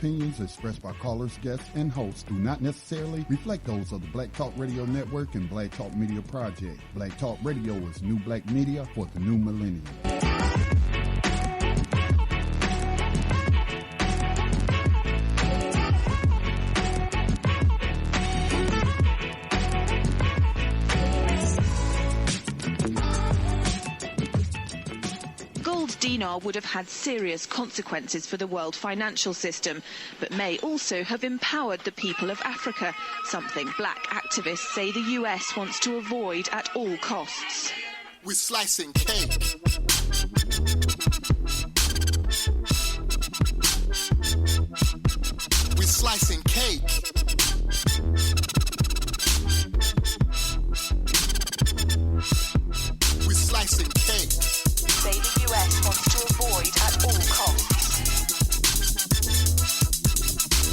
opinions expressed by callers, guests, and hosts do not necessarily reflect those of the Black Talk Radio Network and Black Talk Media Project. Black Talk Radio is new black media for the new millennium. Dinar would have had serious consequences for the world financial system, but may also have empowered the people of Africa, something black activists say the US wants to avoid at all costs. We're slicing cake. We're slicing cake. We're slicing cake. Say the US wants to avoid at all costs.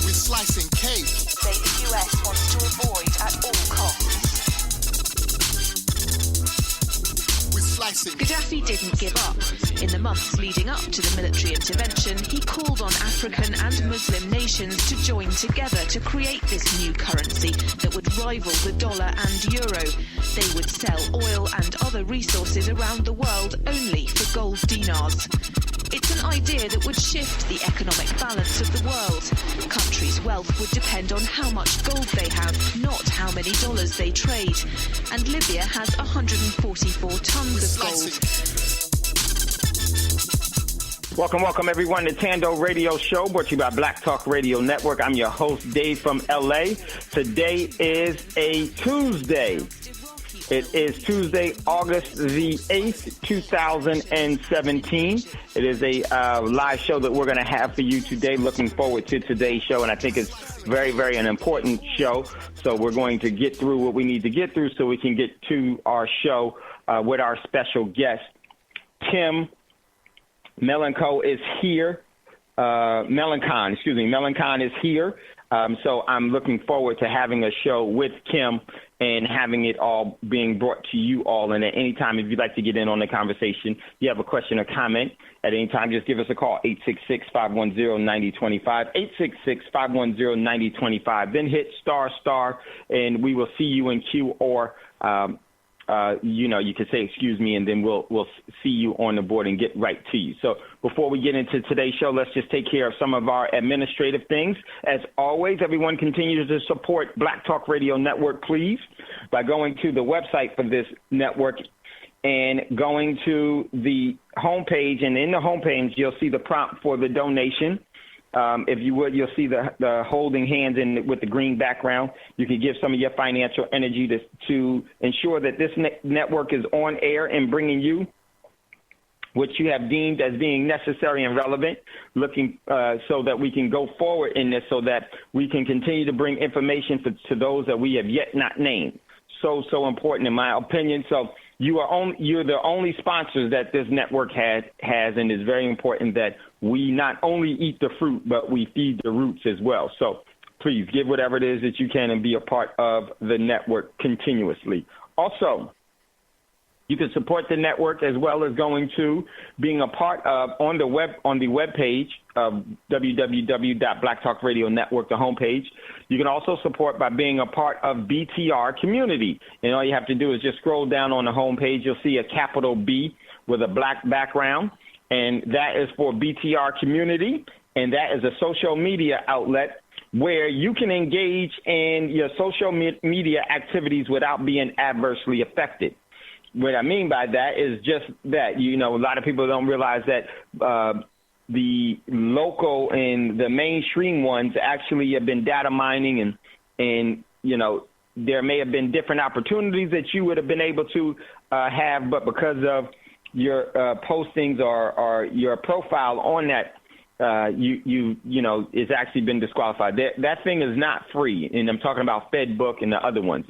We're slicing cake. Say the US wants to avoid at all costs. We're slicing. Gaddafi didn't give up. In the months leading up to the military intervention, he called on African and Muslim nations to join together to create this new currency that would rival the dollar and euro. They would sell oil and other resources around the world only for gold dinars. It's an idea that would shift the economic balance of the world. Countries' wealth would depend on how much gold they have, not how many dollars they trade. And Libya has 144 tons of gold. Welcome, everyone, to Tando Radio Show, brought to you by Black Talk Radio Network. I'm your host, Dave from L.A. Today is a Tuesday. It is Tuesday, August the 8th, 2017. It is a live show that we're going to have for you today. Looking forward to today's show, and I think it's very, very an important show. So we're going to get through what we need to get through so we can get to our show with our special guest, Tim Melancon is here. Melancon is here. So I'm looking forward to having a show with Kim and having it all being brought to you all. And at any time, if you'd like to get in on the conversation, you have a question or comment at any time, just give us a call, 866-510-9025, 866-510-9025. Then hit **, and we will see you in queue, or you can say, excuse me, and then we'll see you on the board and get right to you. So before we get into today's show, let's just take care of some of our administrative things. As always, everyone continues to support Black Talk Radio Network, please, by going to the website for this network and going to the homepage. And in the homepage, you'll see the prompt for the donation. If you would, you'll see the holding hands with the green background. You can give some of your financial energy to ensure that this network is on air and bringing you what you have deemed as being necessary and relevant, looking so that we can go forward in this, so that we can continue to bring information to those that we have yet not named. So important, in my opinion. So you're the only sponsors that this network has, and it's very important that we not only eat the fruit, but we feed the roots as well. So please give whatever it is that you can and be a part of the network continuously. Also, you can support the network as well as going to being a part of on the web page of www.blacktalkradio network, the homepage. You can also support by being a part of BTR community. And all you have to do is just scroll down on the homepage. You'll see a capital B with a black background, and that is for BTR community. And that is a social media outlet where you can engage in your social media activities without being adversely affected. What I mean by that is just that, a lot of people don't realize that the local and the mainstream ones actually have been data mining, and there may have been different opportunities that you would have been able to have, but because of your postings or your profile on that, it's actually been disqualified. That thing is not free, and I'm talking about FedBook and the other ones.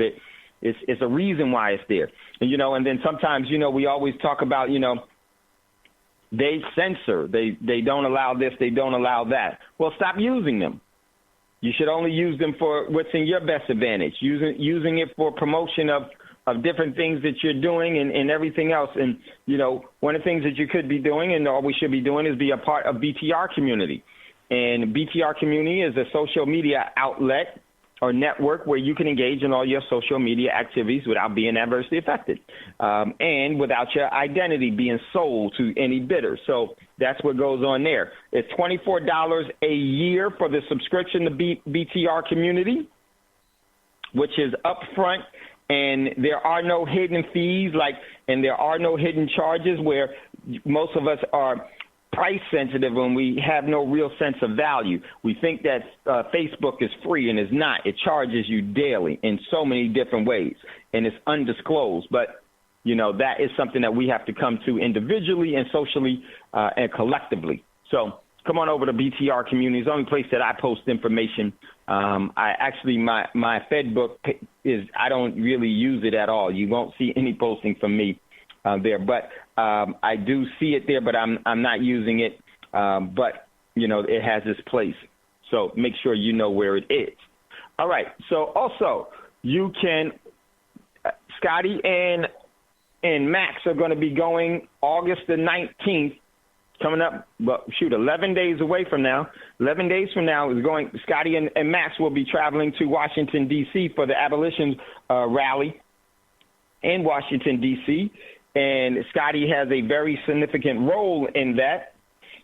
It's a reason why it's there. And then sometimes, we always talk about, they censor, they don't allow this, they don't allow that. Well, stop using them. You should only use them for what's in your best advantage, using it for promotion of different things that you're doing and everything else. And, one of the things that you could be doing and all we should be doing is be a part of BTR community. And BTR Community is a social media outlet or network where you can engage in all your social media activities without being adversely affected and without your identity being sold to any bidder. So that's what goes on there. It's $24 a year for the subscription to BTR Community, which is upfront, and there are no hidden fees, and there are no hidden charges where most of us are price sensitive when we have no real sense of value. We think that Facebook is free, and it's not. It charges you daily in so many different ways, and it's undisclosed. But, that is something that we have to come to individually and socially and collectively. So come on over to BTR Community. It's the only place that I post information. My Fed book I don't really use it at all. You won't see any posting from me there, but I do see it there, but I'm not using it. But it has its place. So make sure you know where it is. All right. So also you can, Scotty and Max are going to be going August the 19th. Coming up, 11 days away from now. 11 days from now is going. Scotty and Max will be traveling to Washington, D.C. for the abolition rally in Washington, D.C. And Scotty has a very significant role in that.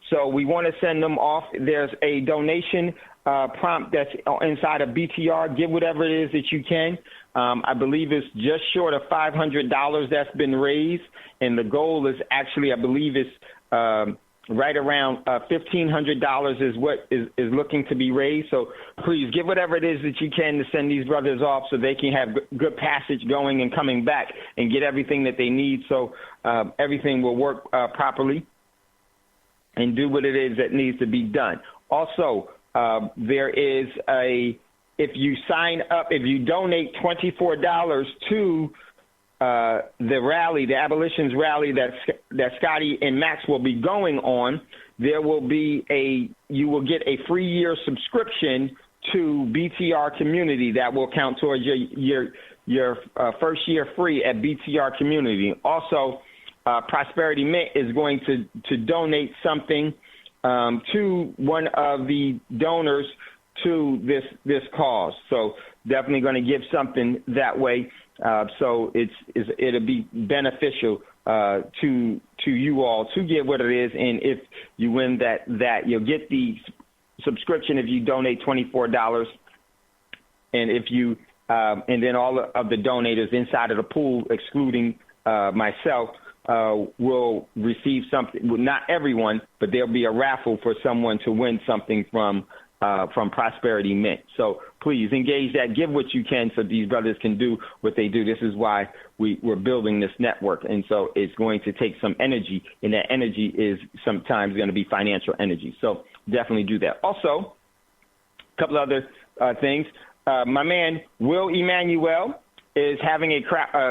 So we want to send them off. There's a donation prompt that's inside of BTR. Give whatever it is that you can. I believe it's just short of $500 that's been raised. And the goal is actually, I believe it's right around $1,500 is what is looking to be raised. So please give whatever it is that you can to send these brothers off so they can have good passage going and coming back and get everything that they need so everything will work properly and do what it is that needs to be done. Also, there is if you sign up, if you donate $24 to the rally, the abolition's rally that Scotty and Max will be going on, you will get a free year subscription to BTR Community that will count towards your first year free at BTR Community. Also, Prosperity Mint is going to donate something to one of the donors to this cause. So definitely going to give something that way. So it'll be beneficial to you all to get what it is, and if you win that you'll get the subscription if you donate $24, and if you and then all of the donators inside of the pool, excluding myself, will receive something. Well, not everyone, but there'll be a raffle for someone to win something from Prosperity Mint. So please engage that. Give what you can so these brothers can do what they do. This is why we're building this network. And so it's going to take some energy, and that energy is sometimes going to be financial energy. So definitely do that. Also, a couple other things. My man, Will Emmanuel, is having a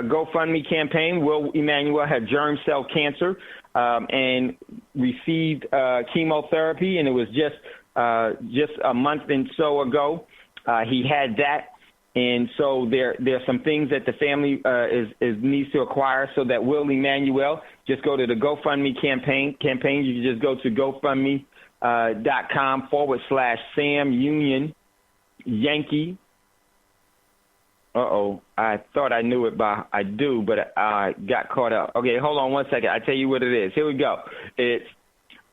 GoFundMe campaign. Will Emmanuel had germ cell cancer and received chemotherapy, and it was just a month and so ago. He had that, and so there's some things that the family needs to acquire. So that Will Emmanuel, just go to the GoFundMe campaign. You can just go to GoFundMe.com/Sam Union Yankee. I thought I knew it I do, but I got caught up. Okay, hold on one second. I tell you what it is. Here we go. It's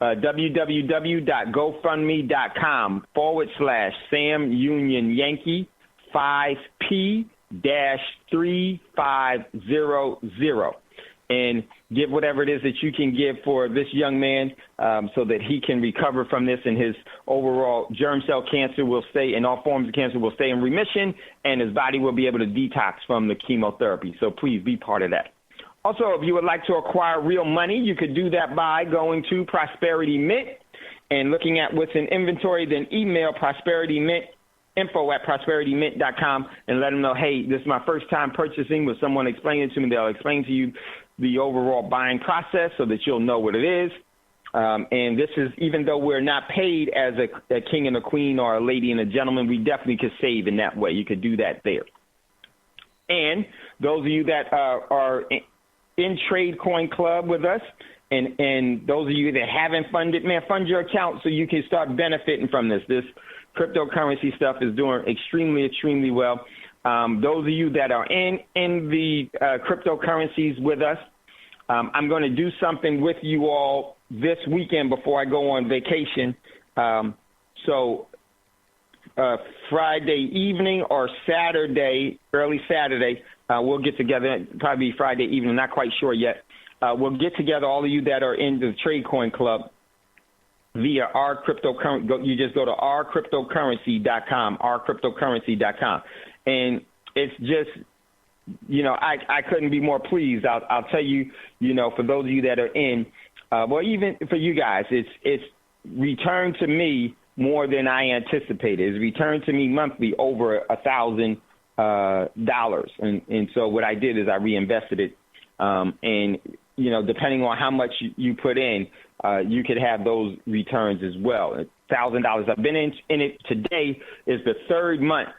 www.gofundme.com/Sam Union Yankee 5P-3500, and give whatever it is that you can give for this young man so that he can recover from this, and his overall germ cell cancer will stay, and all forms of cancer will stay in remission, and his body will be able to detox from the chemotherapy. So please be part of that. Also, if you would like to acquire real money, you could do that by going to Prosperity Mint and looking at what's in inventory, then email Prosperity Mint, info@prosperitymint.com, and let them know, hey, this is my first time purchasing. With someone explaining it to me, they'll explain to you the overall buying process so that you'll know what it is. And this is, even though we're not paid as a king and a queen or a lady and a gentleman, we definitely could save in that way. You could do that there. And those of you that are in Tradecoin Club with us. And those of you that haven't funded, man, fund your account so you can start benefiting from this. This cryptocurrency stuff is doing extremely, extremely well. Those of you that are in the cryptocurrencies with us, I'm going to do something with you all this weekend before I go on vacation. So Friday evening or Saturday, early Saturday, we'll get together, probably Friday evening, not quite sure yet. We'll get together, all of you that are in the Tradecoin Club, via our cryptocurrency. You just go to ourcryptocurrency.com, ourcryptocurrency.com. And it's just, I couldn't be more pleased. I'll tell you, for those of you that are in, well, even for you guys, it's returned to me more than I anticipated. It's returned to me monthly over $1,000. And so what I did is I reinvested it. And, depending on how much you put in, you could have those returns as well. $1,000. I've been in it today is the third month,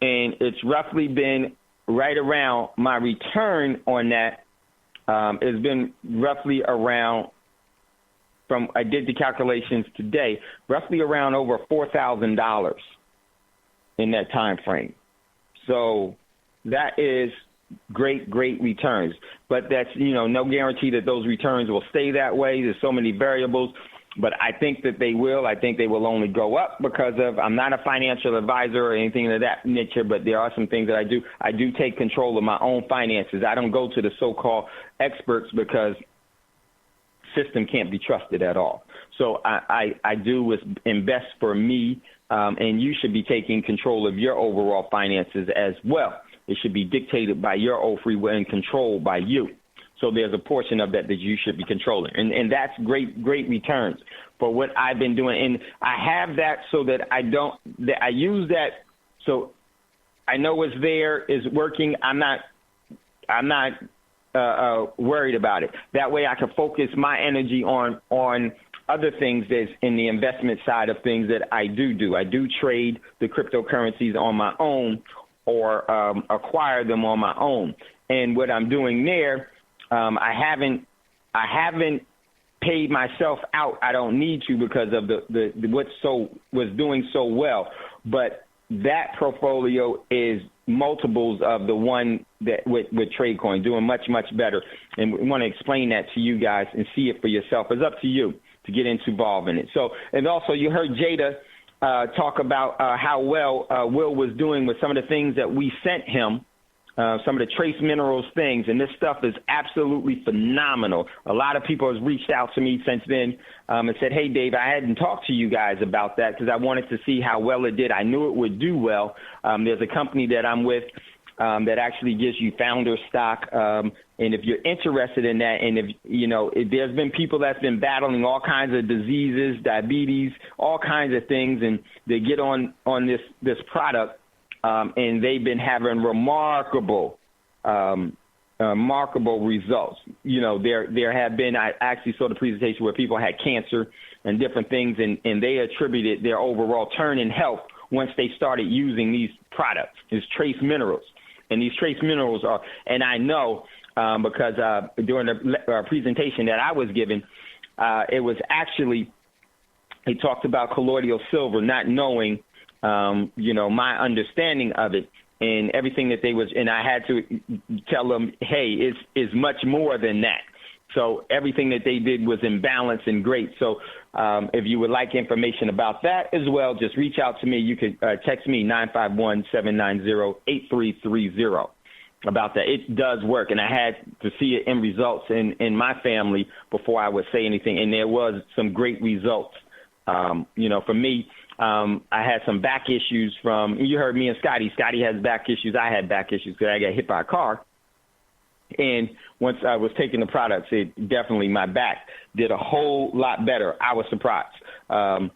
and it's roughly been right around my return on that. It's been roughly around, from I did the calculations today, roughly around over $4,000 in that time frame. So that is great returns. But that's, no guarantee that those returns will stay that way. There's so many variables, but I think that they will. I think they will only go up because of, I'm not a financial advisor or anything of that nature, but there are some things that I do. I do take control of my own finances. I don't go to the so-called experts because system can't be trusted at all. So I do invest for me, and you should be taking control of your overall finances as well. It should be dictated by your own free will and controlled by you. So there's a portion of that you should be controlling. And that's great returns for what I've been doing. And I have that so that I use that so I know it's there, is working. I'm not worried about it. That way I can focus my energy on other things that's in the investment side of things that I do. I do trade the cryptocurrencies on my own or acquire them on my own. And what I'm doing there, I haven't paid myself out. I don't need to because of the was doing so well. But that portfolio is multiples of the one that with Tradecoin, doing much better. And we want to explain that to you guys and see it for yourself. It's up to you to get involved in it. So, and also you heard Jada talk about how well Will was doing with some of the things that we sent him, some of the trace minerals things, and this stuff is absolutely phenomenal. A lot of people have reached out to me since then and said, hey, Dave, I hadn't talked to you guys about that because I wanted to see how well it did. I knew it would do well. There's a company that I'm with that actually gives you founder stock. And if you're interested in that, and if there's been people that's been battling all kinds of diseases, diabetes, all kinds of things, and they get on this product, and they've been having remarkable results. There have been, I actually saw the presentation where people had cancer and different things, and they attributed their overall turn in health once they started using these products, these trace minerals. And these trace minerals are, and I know because during the presentation that I was given, it was actually, he talked about colloidal silver, not knowing, my understanding of it and everything that and I had to tell them, hey, it's much more than that. So everything that they did was in balance and great. So if you would like information about that as well, just reach out to me. You could text me 951-790-8330 about that. It does work, and I had to see it in results in my family before I would say anything, and there was some great results. For me, I had some back issues you heard me and Scotty. Scotty has back issues. I had back issues because I got hit by a car. And once I was taking the products, it definitely, my back did a whole lot better. I was surprised. And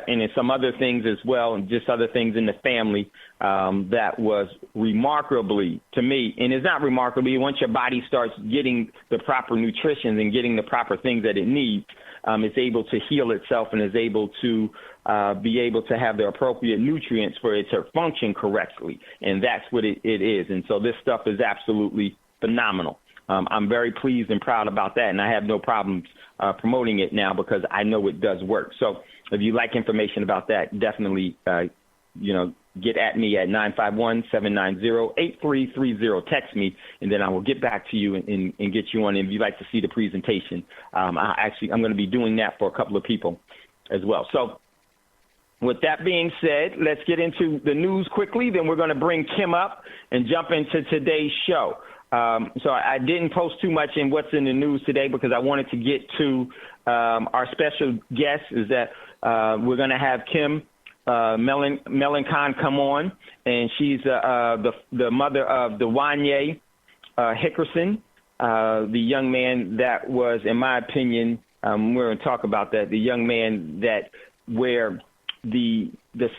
then some other things as well, and just other things in the family that was remarkably, to me, and it's not remarkably, once your body starts getting the proper nutrition and getting the proper things that it needs, it's able to heal itself and is able to be able to have the appropriate nutrients for it to function correctly. And that's what it is. And so this stuff is absolutely phenomenal. I'm very pleased and proud about that, and I have no problems promoting it now because I know it does work. So if you like information about that, definitely, get at me at 951-790-8330. Text me, and then I will get back to you and get you on. And if you'd like to see the presentation, I'm going to be doing that for a couple of people as well. So with that being said, let's get into the news quickly. Then we're going to bring Kim up and jump into today's show. So I didn't post too much in what's in the news today because I wanted to get to our special guest is that we're going to have Kim Melancon come on, and she's the mother of Dwanya Hickerson, the young man that was, in my opinion, we're going to talk about that, the young man that where the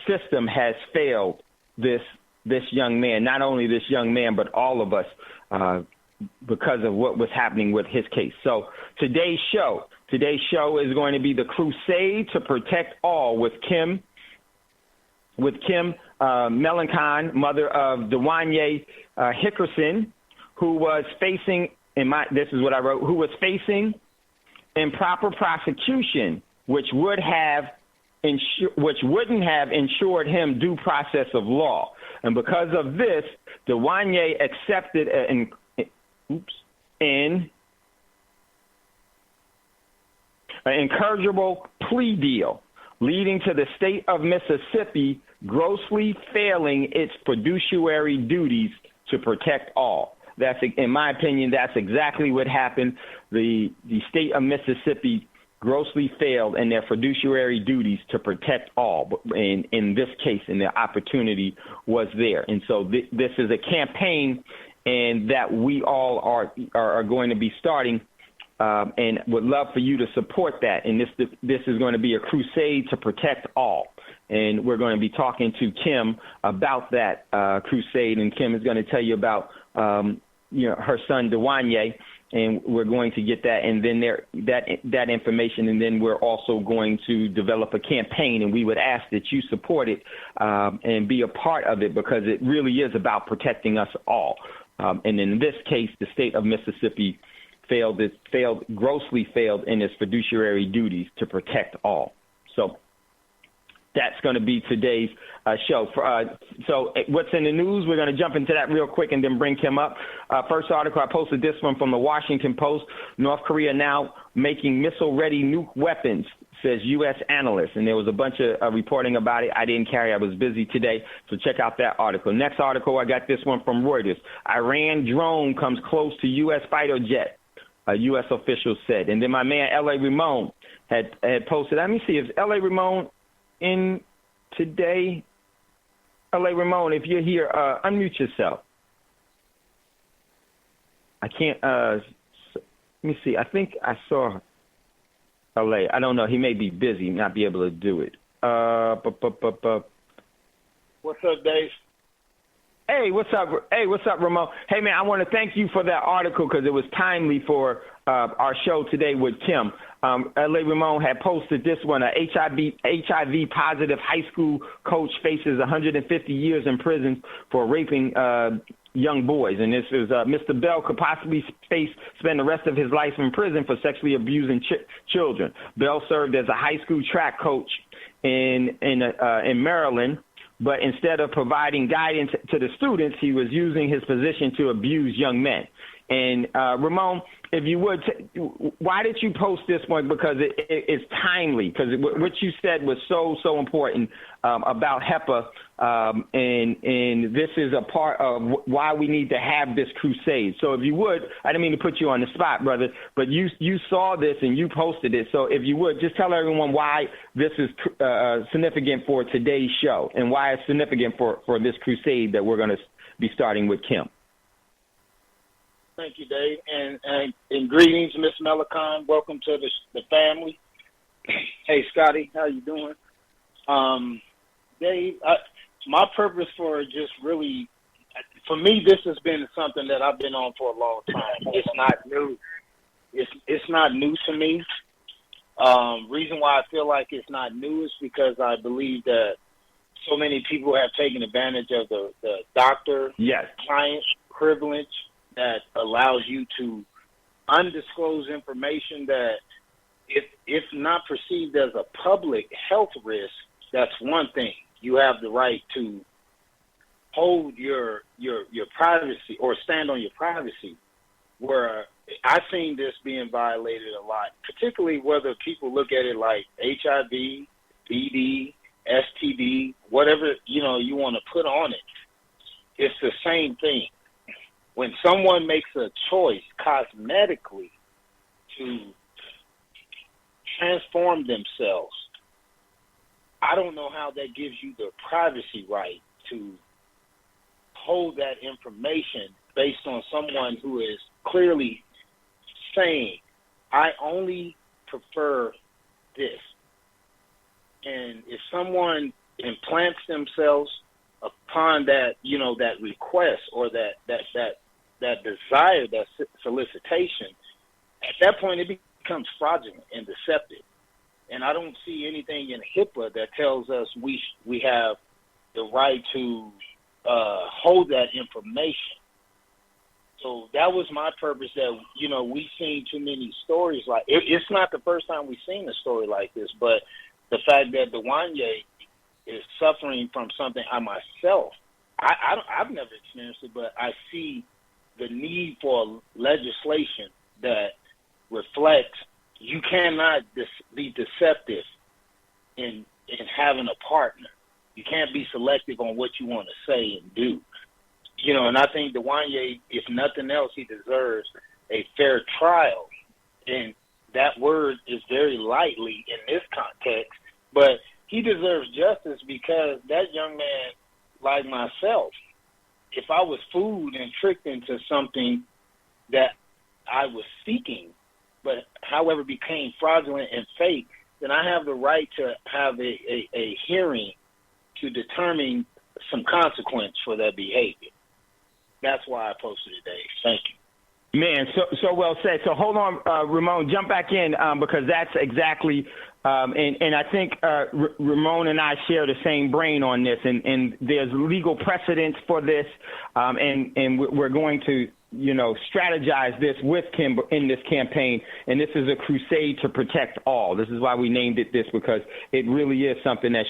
system has failed this young man, not only this young man, but all of us because of what was happening with his case. So today's show is going to be the Crusade to Protect All with Kim Melancon, mother of Dwanya Hickerson, who was facing, this is what I wrote, who was facing improper prosecution, which wouldn't have ensured him due process of law. And because of this, Dwanya accepted an incorrigible plea deal, leading to the state of Mississippi grossly failing its fiduciary duties to protect all. That's, in my opinion, that's exactly what happened. The state of Mississippi grossly failed in their fiduciary duties to protect all. In this case, and the opportunity was there. And so this is a campaign, and that we all are going to be starting. And would love for you to support that. And this is going to be a crusade to protect all. And we're going to be talking to Kim about that crusade. And Kim is going to tell you about her son Dwanya, and we're going to get that and then that information. And then we're also going to develop a campaign, and we would ask that you support it and be a part of it, because it really is about protecting us all. And in this case, the state of Mississippi grossly failed in its fiduciary duties to protect all. So that's going to be today's show. So what's in the news, we're going to jump into that real quick and then bring Kim up. First article, I posted this one from the Washington Post. North Korea now making missile-ready nuke weapons, says U.S. analyst. And there was a bunch of reporting about it. I didn't carry. I was busy today. So check out that article. Next article, I got this one from Reuters. Iran drone comes close to U.S. fighter jet, a U.S. official said. And then my man, L.A. Ramon, had posted. Let me see. Is L.A. Ramon in today? L.A. Ramon, if you're here, unmute yourself. I can't. Let me see. I think I saw L.A. I don't know. He may be busy, not be able to do it. What's up, Dave? Hey, what's up? Hey, what's up, Ramon? Hey, man, I want to thank you for that article because it was timely for our show today with Kim. L.A. Ramon had posted this one. A HIV-positive high school coach faces 150 years in prison for raping young boys. And this is Mr. Bell could possibly spend the rest of his life in prison for sexually abusing children. Bell served as a high school track coach in Maryland, but instead of providing guidance to the students, he was using his position to abuse young men. And Ramon, if you would, why did you post this one? Because it's timely, because what you said was so important about HEPA, and this is a part of why we need to have this crusade. So if you would, I didn't mean to put you on the spot, brother, but you saw this and you posted it. So if you would, just tell everyone why this is significant for today's show and why it's significant for this crusade that we're going to be starting with Kim. Thank you, Dave, and greetings, Miss Melancon. Welcome to the family. Hey, Scotty, how you doing? Dave, my purpose for just really, for me, this has been something that I've been on for a long time. It's not new. It's not new to me. Reason why I feel like it's not new is because I believe that so many people have taken advantage of the doctor-client privilege that allows you to undisclose information that, if not perceived as a public health risk, that's one thing. You have the right to hold your privacy or stand on your privacy, where I've seen this being violated a lot, particularly whether people look at it like HIV, BD, STD, whatever, you want to put on it. It's the same thing. When someone makes a choice cosmetically to transform themselves, I don't know how that gives you the privacy right to hold that information based on someone who is clearly saying, I only prefer this. And if someone implants themselves upon that, that request or that desire, that solicitation, at that point it becomes fraudulent and deceptive. And I don't see anything in HIPAA that tells us we have the right to hold that information. So that was my purpose, that, we've seen too many stories like it's not the first time we've seen a story like this, but the fact that Dwanya is suffering from something I myself, I've never experienced it, but I see the need for legislation that reflects you cannot be deceptive in having a partner. You can't be selective on what you want to say and do. And I think Dwanya, if nothing else, he deserves a fair trial. And that word is very lightly in this context, but he deserves justice because that young man, like myself, if I was fooled and tricked into something that I was seeking, but however became fraudulent and fake, then I have the right to have a hearing to determine some consequence for that behavior. That's why I posted it, Dave. Thank you. Man, so well said. So hold on, Ramon, jump back in because that's exactly, and I think Ramon and I share the same brain on this, and there's legal precedence for this, and we're going to, strategize this with Kim in this campaign, and this is a crusade to protect all. This is why we named it this, because it really is something that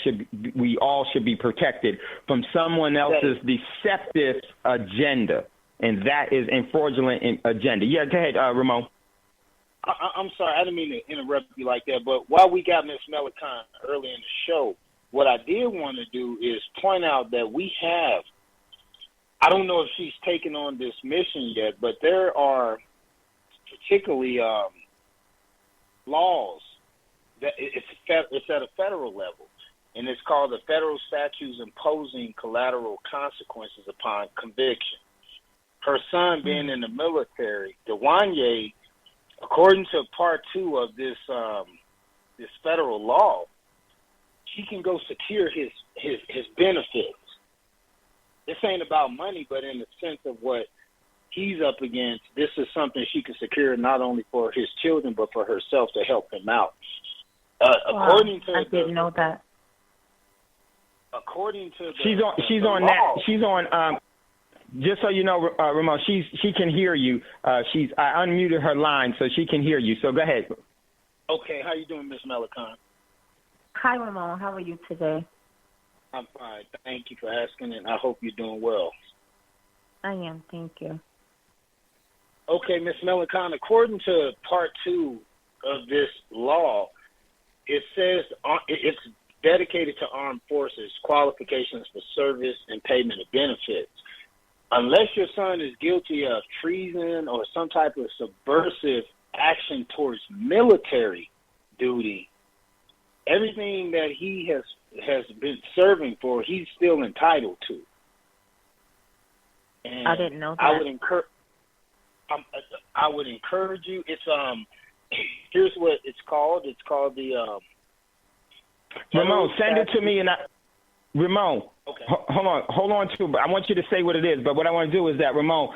we all should be protected from someone else's deceptive agenda. And that is a fraudulent agenda. Yeah, go ahead, Ramon. I'm sorry, I didn't mean to interrupt you like that, but while we got Ms. Melancon early in the show, what I did want to do is point out that we have, I don't know if she's taken on this mission yet, but there are particularly laws that it's at a federal level, and it's called the Federal Statutes Imposing Collateral Consequences Upon Conviction. Her son being in the military, Dwanya, according to Part 2 of this federal law, she can go secure his benefits. This ain't about money, but in the sense of what he's up against, this is something she can secure not only for his children but for herself to help him out. According to I didn't know that. According to she's on law, that. She's on. Just so you know, Ramon, she can hear you. I unmuted her line so she can hear you. So go ahead. Okay, how you doing, Ms. Melancon? Hi, Ramon. How are you today? I'm fine. Thank you for asking, and I hope you're doing well. I am. Thank you. Okay, Ms. Melancon, according to Part 2 of this law, it says it's dedicated to armed forces, qualifications for service, and payment of benefits. Unless your son is guilty of treason or some type of subversive action towards military duty, everything that he has been serving for, he's still entitled to. And I didn't know that. I would encourage you. It's here's what it's called. It's called the Ramon, send it to me, and Ramon. Okay. Hold on to. I want you to say what it is, but what I want to do is that, Ramon,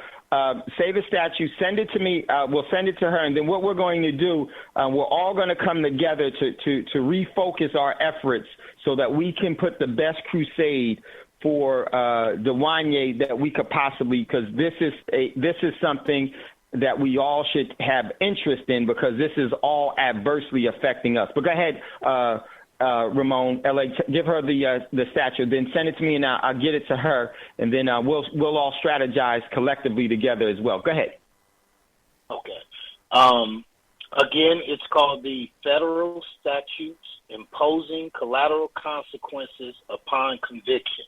say the statute, send it to me. We'll send it to her, and then what we're going to do, we're all going to come together to refocus our efforts so that we can put the best crusade for Dwanya that we could possibly, because this is something that we all should have interest in, because this is all adversely affecting us. But go ahead, Ramon, LA, give her the statute, then send it to me, and I'll get it to her, and then we'll all strategize collectively together as well. Go ahead. Okay. Again, it's called the Federal Statutes Imposing Collateral Consequences Upon Conviction.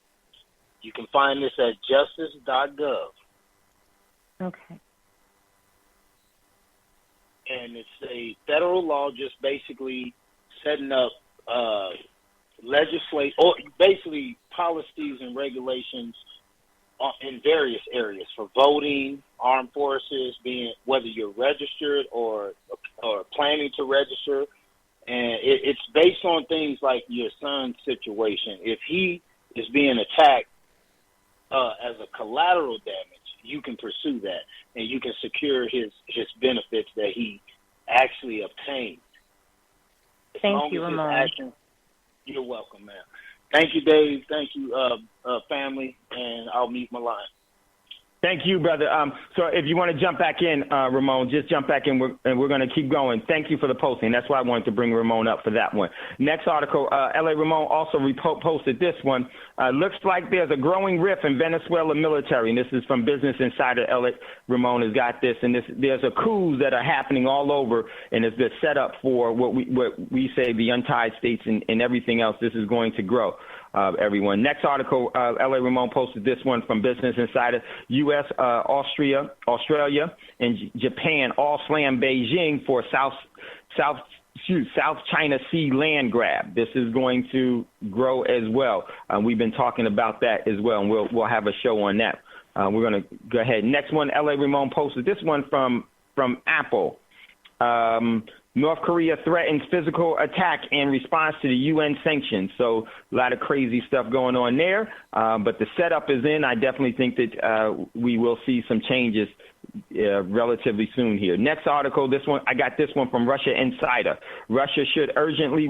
You can find this at justice.gov. Okay. And it's a federal law just basically setting up or basically policies and regulations in various areas for voting, armed forces, being whether you're registered or planning to register. And it's based on things like your son's situation. If he is being attacked as a collateral damage, you can pursue that, and you can secure his benefits that he actually obtained. Thank you, Ramon. You're welcome, ma'am. Thank you, Dave. Thank you, family, and I'll mute my line. Thank you, brother. So if you want to jump back in, Ramon, just jump back in, and we're going to keep going. Thank you for the posting. That's why I wanted to bring Ramon up for that one. Next article, L.A. Ramon also reposted this one. Looks like there's a growing rift in Venezuela military, and this is from Business Insider. L.A. Ramon has got this, and there's a coups that are happening all over, and it's the setup for what we say the untied states and everything else. This is going to grow. Everyone. Next article, L.A. Ramon posted this one from Business Insider. U.S., Australia, and Japan all slam Beijing for South China Sea land grab. This is going to grow as well. We've been talking about that as well, and we'll have a show on that. We're going to go ahead. Next one, L.A. Ramon posted this one from Apple. North Korea threatens physical attack in response to the UN sanctions. So a lot of crazy stuff going on there. But the setup is in. I definitely think that we will see some changes relatively soon here. Next article, this one, I got this one from Russia Insider. Russia should urgently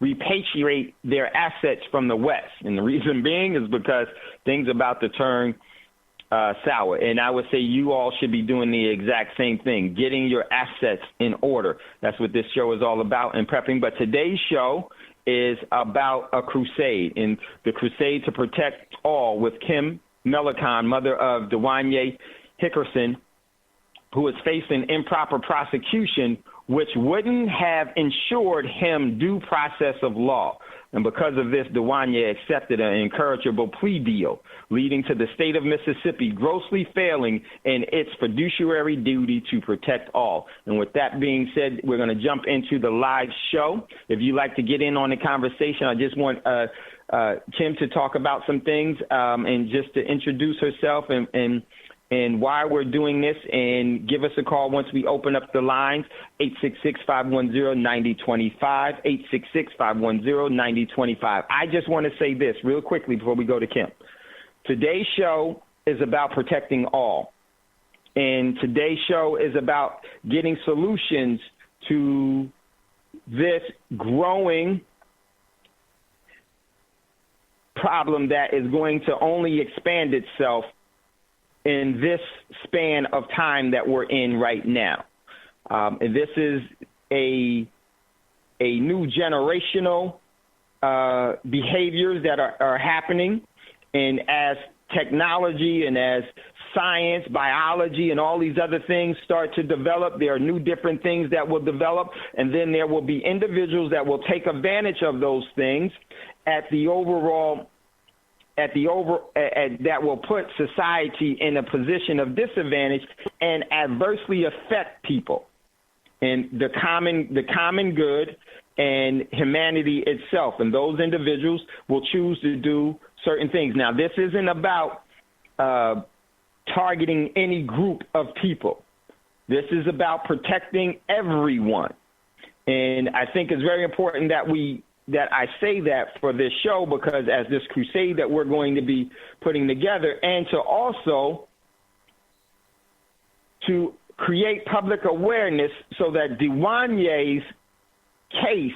repatriate their assets from the West. And the reason being is because things are about to turn sour. And I would say you all should be doing the exact same thing, getting your assets in order. That's what this show is all about and prepping. But today's show is about a crusade, and the crusade to protect all with Kim Melancon, mother of Dwanya Hickerson, who is facing improper prosecution, which wouldn't have ensured him due process of law. And because of this, Dwanya accepted an incorrigible plea deal, leading to the state of Mississippi grossly failing in its fiduciary duty to protect all. And with that being said, we're going to jump into the live show. If you'd like to get in on the conversation, I just want Kim to talk about some things and just to introduce herself and why we're doing this, and give us a call once we open up the lines, 866-510-9025, 866-510-9025. I just want to say this real quickly before we go to Kim. Today's show is about protecting all, and today's show is about getting solutions to this growing problem that is going to only expand itself in this span of time that we're in right now. And this is a new generational behaviors that are happening. And as technology and as science, biology, and all these other things start to develop, there are new different things that will develop. And then there will be individuals that will take advantage of those things that will put society in a position of disadvantage and adversely affect people and the common good and humanity itself. And those individuals will choose to do certain things. Now, this isn't about targeting any group of people. This is about protecting everyone. And I think it's very important that I say that for this show, because as this crusade that we're going to be putting together, and to also to create public awareness so that Dwanya's case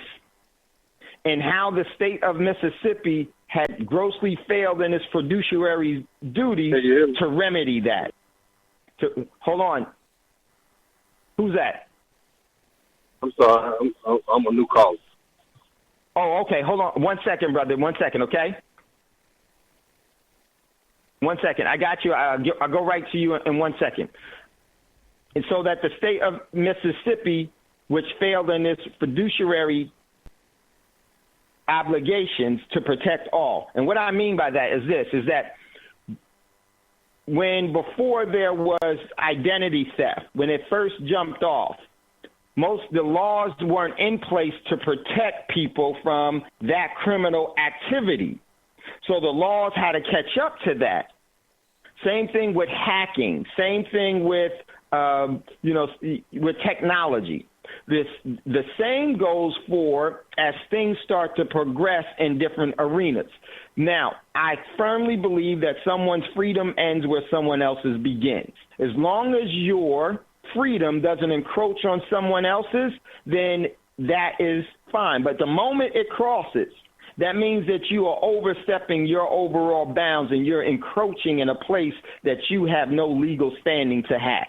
and how the state of Mississippi had grossly failed in its fiduciary duties to remedy that. Hold on. Who's that? I'm sorry. I'm a new caller. Oh, okay. Hold on. 1 second, brother. 1 second, okay? 1 second. I got you. I'll go right to you in 1 second. And so that the state of Mississippi, which failed in its fiduciary obligations to protect all. And what I mean by that is this, is that before there was identity theft, when it first jumped off, the laws weren't in place to protect people from that criminal activity. So the laws had to catch up to that. Same thing with hacking. Same thing with, with technology. The same goes for as things start to progress in different arenas. Now, I firmly believe that someone's freedom ends where someone else's begins. As long as your freedom doesn't encroach on someone else's, then that is fine. But the moment it crosses, that means that you are overstepping your overall bounds and you're encroaching in a place that you have no legal standing to have.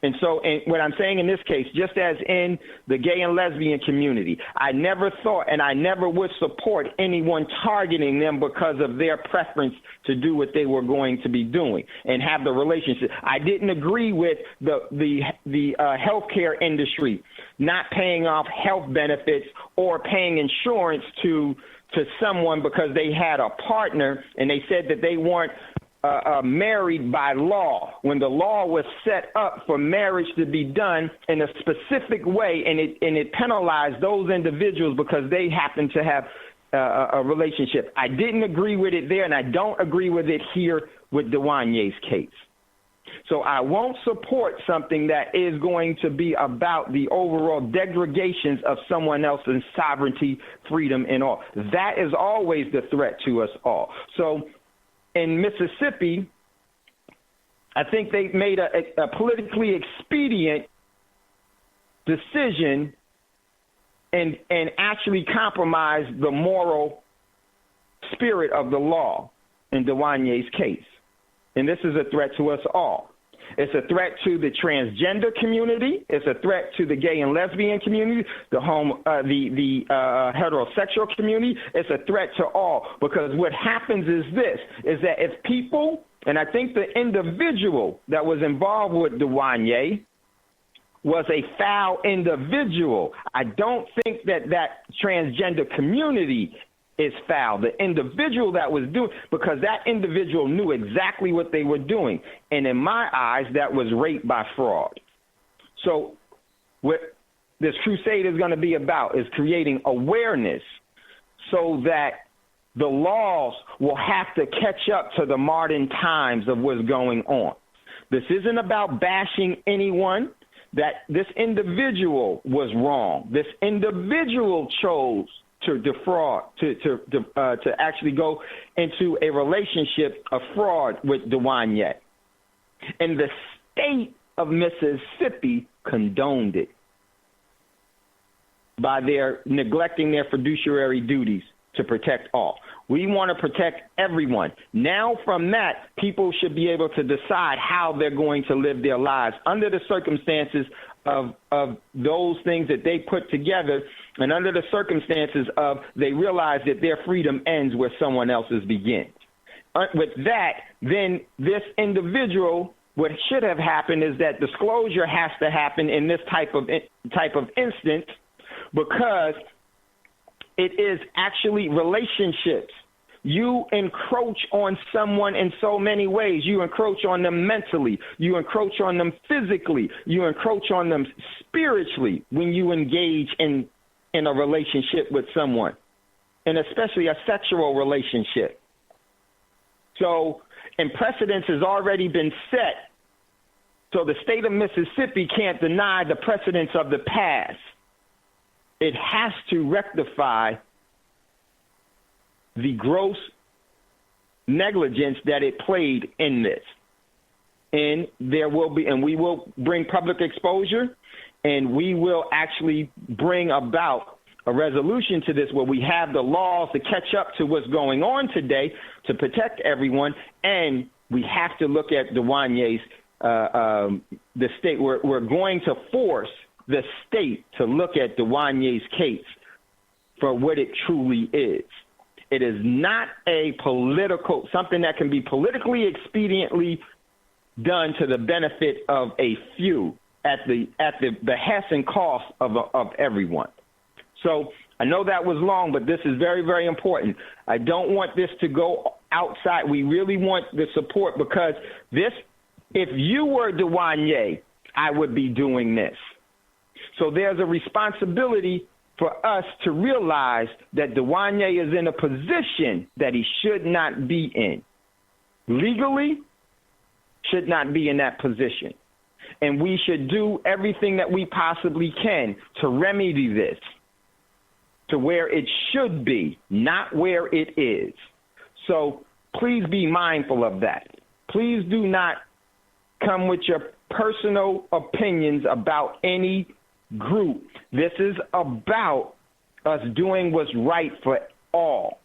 And so what I'm saying in this case, just as in the gay and lesbian community, I never thought and I never would support anyone targeting them because of their preference to do what they were going to be doing and have the relationship. I didn't agree with the healthcare industry not paying off health benefits or paying insurance to someone because they had a partner and they said that they weren't married by law, when the law was set up for marriage to be done in a specific way, and it penalized those individuals because they happen to have a relationship. I didn't agree with it there, and I don't agree with it here with Dwanya's case. So I won't support something that is going to be about the overall degradations of someone else's sovereignty, freedom, and all. That is always the threat to us all. So in Mississippi, I think they made a politically expedient decision and actually compromised the moral spirit of the law in Dwanya's case. And this is a threat to us all. It's a threat to the transgender community. It's a threat to the gay and lesbian community, the heterosexual community. It's a threat to all, because what happens is this, is that if people, and I think the individual that was involved with Dwanya was a foul individual. I don't think that transgender community is foul. The individual that was doing, because that individual knew exactly what they were doing. And in my eyes, that was rape by fraud. So what this crusade is going to be about is creating awareness so that the laws will have to catch up to the modern times of what's going on. This isn't about bashing anyone. That this individual was wrong. This individual chose to defraud, to actually go into a relationship of fraud with Dwanya. And the state of Mississippi condoned it by their neglecting their fiduciary duties to protect all. We want to protect everyone. Now from that, people should be able to decide how they're going to live their lives under the circumstances of those things that they put together, and under the circumstances of they realize that their freedom ends where someone else's begins. With that, then this individual, what should have happened is that disclosure has to happen in this type of instance, because it is actually relationships. You encroach on someone in so many ways. You encroach on them mentally. You encroach on them physically. You encroach on them spiritually when you engage in a relationship with someone, and especially a sexual relationship. So, and precedence has already been set. So the state of Mississippi can't deny the precedence of the past. It has to rectify the gross negligence that it played in this. And there will be, and we will bring public exposure, and we will actually bring about a resolution to this where we have the laws to catch up to what's going on today to protect everyone, and we have to look at Dwanya's the state. We're going to force the state to look at Dwanya's case for what it truly is. It is not a political, something that can be politically expediently done to the benefit of a few at the behest and cost of everyone. So I know that was long, but this is very, very important. I don't want this to go outside. We really want the support, because this, if you were Dwanya, I would be doing this. So there's a responsibility for us to realize that Dwanya is in a position that he should not be in. Legally, should not be in that position. And we should do everything that we possibly can to remedy this to where it should be, not where it is. So please be mindful of that. Please do not come with your personal opinions about any group. This is about us doing what's right for all.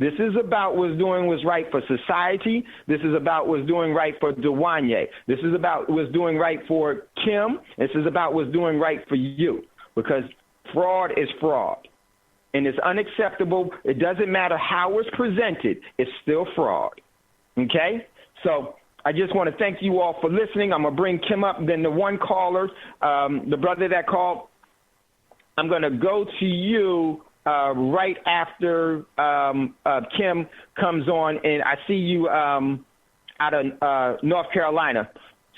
This is about what's doing what's right for society. This is about what's doing right for Dwanya. This is about what's doing right for Kim. This is about what's doing right for you, because fraud is fraud. And it's unacceptable. It doesn't matter how it's presented. It's still fraud. Okay? So I just want to thank you all for listening. I'm going to bring Kim up. Then the one caller, the brother that called, I'm going to go to you right after Kim comes on. And I see you out of North Carolina.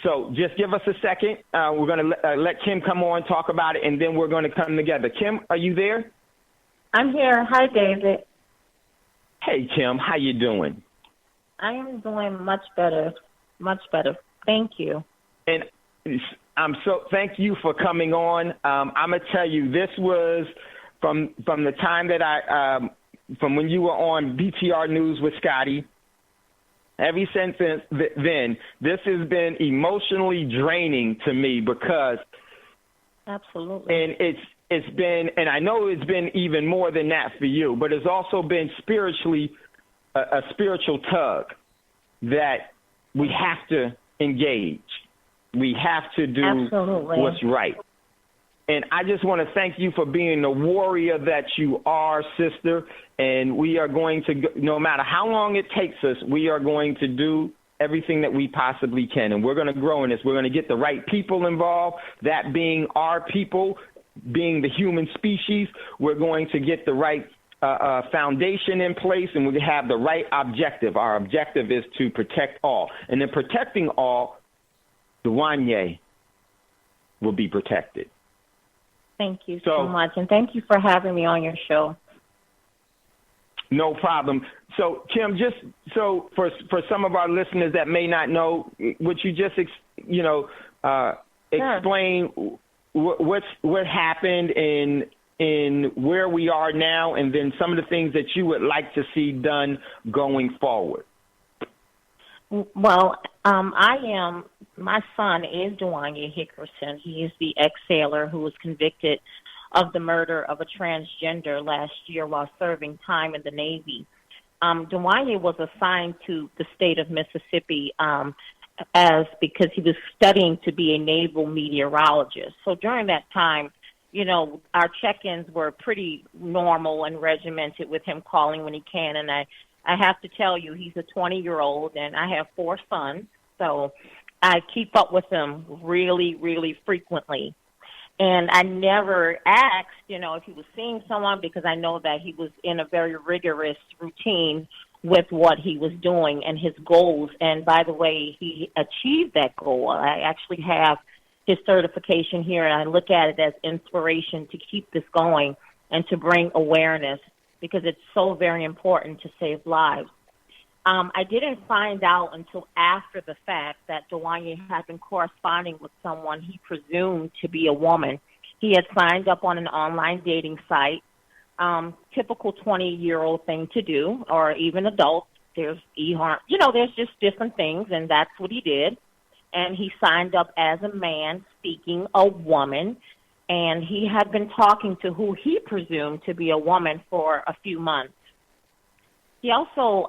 So just give us a second. We're going to let Kim come on, talk about it, and then we're going to come together. Kim, are you there? I'm here. Hi, David. Hey, Kim. How you doing? I am doing much better. Much better. Thank you. And thank you for coming on. I'm gonna tell you, this was from the time that from when you were on BTR News with Scotty. Ever since then, this has been emotionally draining to me, because absolutely, and it's been, and I know it's been even more than that for you, but it's also been spiritually a spiritual tug that we have to engage. We have to do absolutely what's right. And I just want to thank you for being the warrior that you are, sister. And we are going to, no matter how long it takes us, we are going to do everything that we possibly can. And we're going to grow in this. We're going to get the right people involved, that being our people, being the human species. We're going to get the right foundation in place, and we have the right objective. Our objective is to protect all. And in protecting all, Dwanya will be protected. Thank you so much, and thank you for having me on your show. No problem. So, Kim, just so for some of our listeners that may not know, would you just explain what happened in where we are now, and then some of the things that you would like to see done going forward? Well, my son is Dwanya Hickerson. He is the ex-sailor who was convicted of the murder of a transgender last year while serving time in the Navy. Dwanya was assigned to the state of Mississippi because he was studying to be a naval meteorologist. So during that time, our check-ins were pretty normal and regimented, with him calling when he can. And I have to tell you, he's a 20-year-old, and I have 4 sons. So I keep up with him really, really frequently. And I never asked, if he was seeing someone, because I know that he was in a very rigorous routine with what he was doing and his goals. And by the way, he achieved that goal. I actually have his certification here, and I look at it as inspiration to keep this going and to bring awareness, because it's so very important to save lives. I didn't find out until after the fact that Dwanya had been corresponding with someone he presumed to be a woman. He had signed up on an online dating site, typical 20-year-old thing to do, or even adult. There's there's just different things, and that's what he did. And he signed up as a man seeking a woman. and he had been talking to who he presumed to be a woman for a few months. He also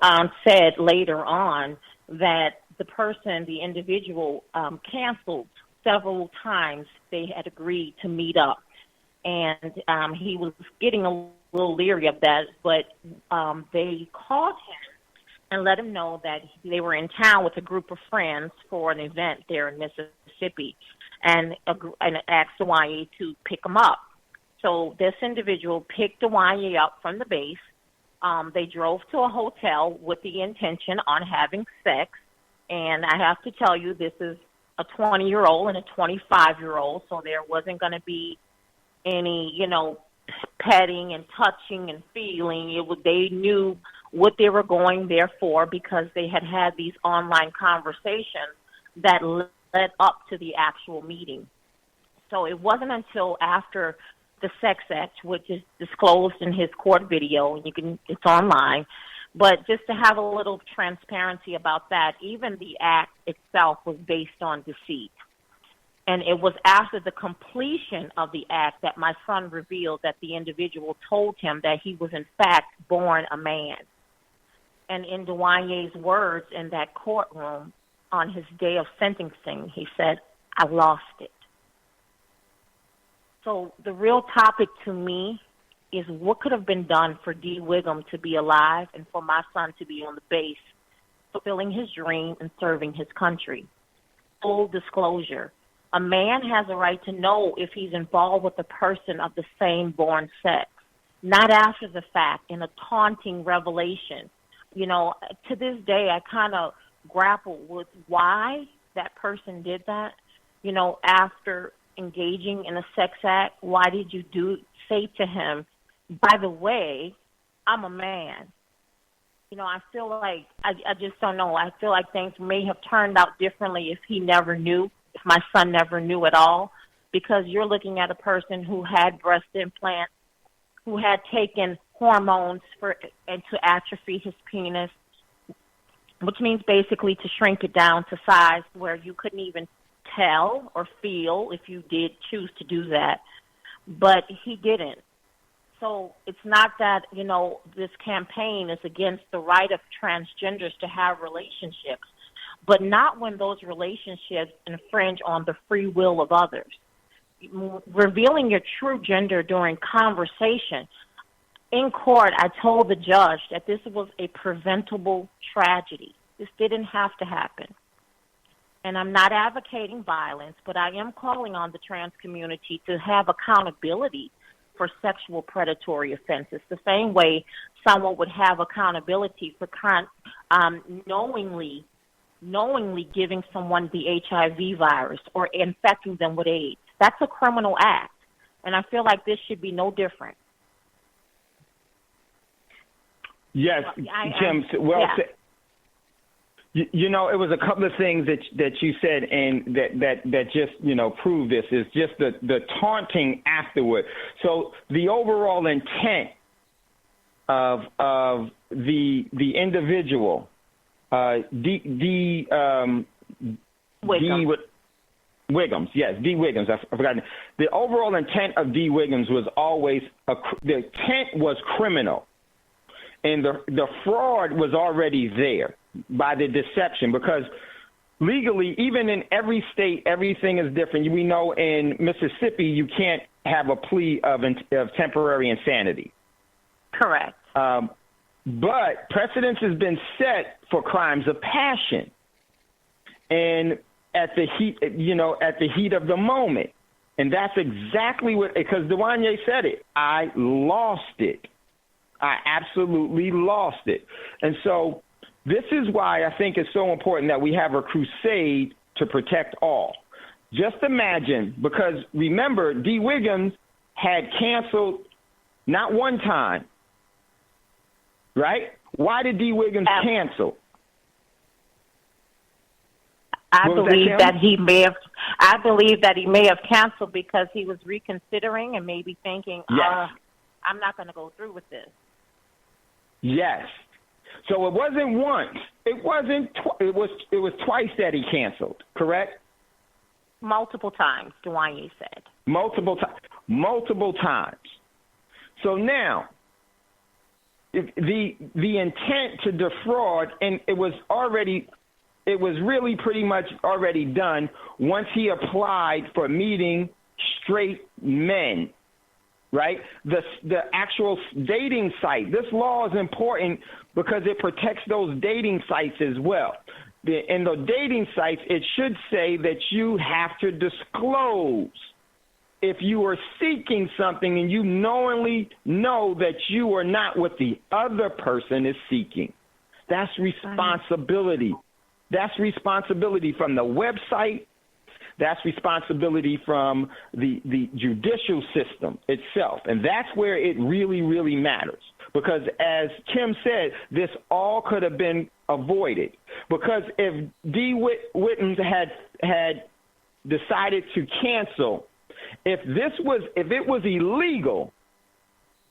said later on that the individual, canceled several times. They had agreed to meet up, and he was getting a little leery of that, but they called him and let him know that they were in town with a group of friends for an event there in Mississippi, and asked Dwanya to pick him up. So this individual picked Dwanya up from the base. They drove to a hotel with the intention on having sex, and I have to tell you, this is a 20-year-old and a 25-year-old, so there wasn't going to be any, petting and touching and feeling. They knew what they were going there for because they had these online conversations that led up to the actual meeting. So it wasn't until after the sex act, which is disclosed in his court video, and it's online. But just to have a little transparency about that, even the act itself was based on deceit. And it was after the completion of the act that my son revealed that the individual told him that he was in fact born a man. And in Dwanya's words in that courtroom on his day of sentencing, he said, "I lost it." So the real topic to me is what could have been done for D. Wiggum to be alive and for my son to be on the base, fulfilling his dream and serving his country. Full disclosure, a man has a right to know if he's involved with a person of the same born sex, not after the fact in a taunting revelation. To this day, I kind of grapple with why that person did that. After engaging in a sex act, why did you say to him, "By the way, I'm a man"? I feel like I just don't know. I feel like things may have turned out differently if he never knew, if my son never knew at all, because you're looking at a person who had breast implants, who had taken hormones and to atrophy his penis, which means basically to shrink it down to size where you couldn't even tell or feel if you did choose to do that. But he didn't. So it's not that, this campaign is against the right of transgenders to have relationships, but not when those relationships infringe on the free will of others. Revealing your true gender during conversation. In court, I told the judge that this was a preventable tragedy. This didn't have to happen. And I'm not advocating violence, but I am calling on the trans community to have accountability for sexual predatory offenses, the same way someone would have accountability for knowingly giving someone the HIV virus or infecting them with AIDS. That's a criminal act, and I feel like this should be no different. Yes, Kim, well said. It was a couple of things that you said, and that just prove this is just the taunting afterward. So the overall intent of the individual, D. Wiggums, yes, D. Wiggums. I forgot. The overall intent of D. Wiggums was always the intent was criminal, and the fraud was already there by the deception, because legally, even in every state, everything is different. We know in Mississippi you can't have a plea of temporary insanity. Correct. But precedence has been set for crimes of passion, and at the heat of the moment, and that's exactly what, because Dwanya said it. I lost it. I absolutely lost it, and so. This is why I think it's so important that we have a crusade to protect all. Just imagine, because remember, D. Wiggums had canceled not one time, right? Why did D. Wiggums cancel? I believe that he may have canceled because he was reconsidering and maybe thinking, yes. I'm not going to go through with this. Yes. So it wasn't once. It was twice that he canceled, correct? Multiple times, Dwanya said. Multiple times. So now, if the intent to defraud, and it was really pretty much already done once he applied for meeting straight men, right? The actual dating site. This law is important because it protects those dating sites as well. In the dating sites, it should say that you have to disclose if you are seeking something and you knowingly know that you are not what the other person is seeking. That's responsibility. That's responsibility from the website. That's responsibility from the judicial system itself. And that's where it really, really matters. Because as Kim said, this all could have been avoided. Because if D. Wittens had decided to cancel, if it was illegal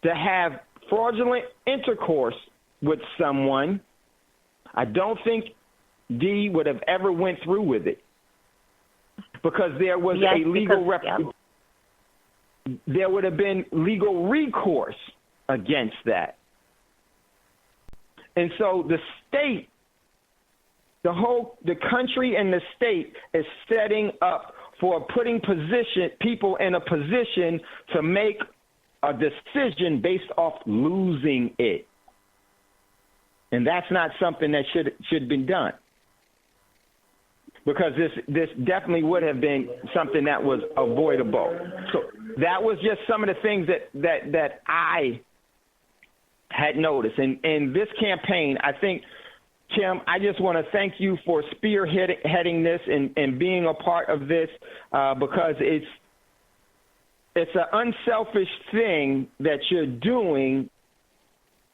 to have fraudulent intercourse with someone, I don't think D would have ever went through with it. Because there was there would have been legal recourse against that. And so the state, the country and the state is setting up for putting people in a position to make a decision based off losing it. And that's not something that should have been done. Because this definitely would have been something that was avoidable. So that was just some of the things that I had noticed. And in this campaign, I think, Kim, I just want to thank you for spearheading this and being a part of this because it's an unselfish thing that you're doing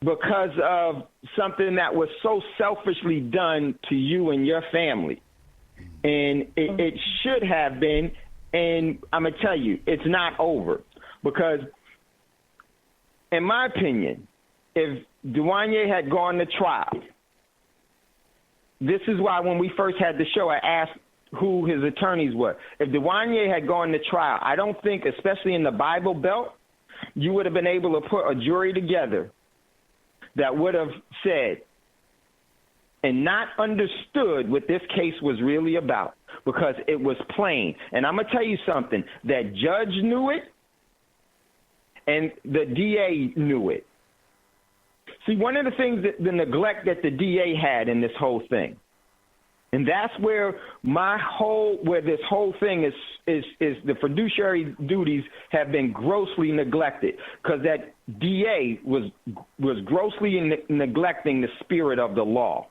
because of something that was so selfishly done to you and your family. And it should have been, and I'm going to tell you, it's not over. Because, in my opinion, if Dwanya had gone to trial, this is why when we first had the show, I asked who his attorneys were. If Dwanya had gone to trial, I don't think, especially in the Bible Belt, you would have been able to put a jury together that would have said, and not understood what this case was really about because it was plain. And I'm going to tell you something. That judge knew it and the DA knew it. See, one of the things, the neglect that the DA had in this whole thing, and that's where this whole thing is the fiduciary duties have been grossly neglected because that DA was grossly neglecting the spirit of the law.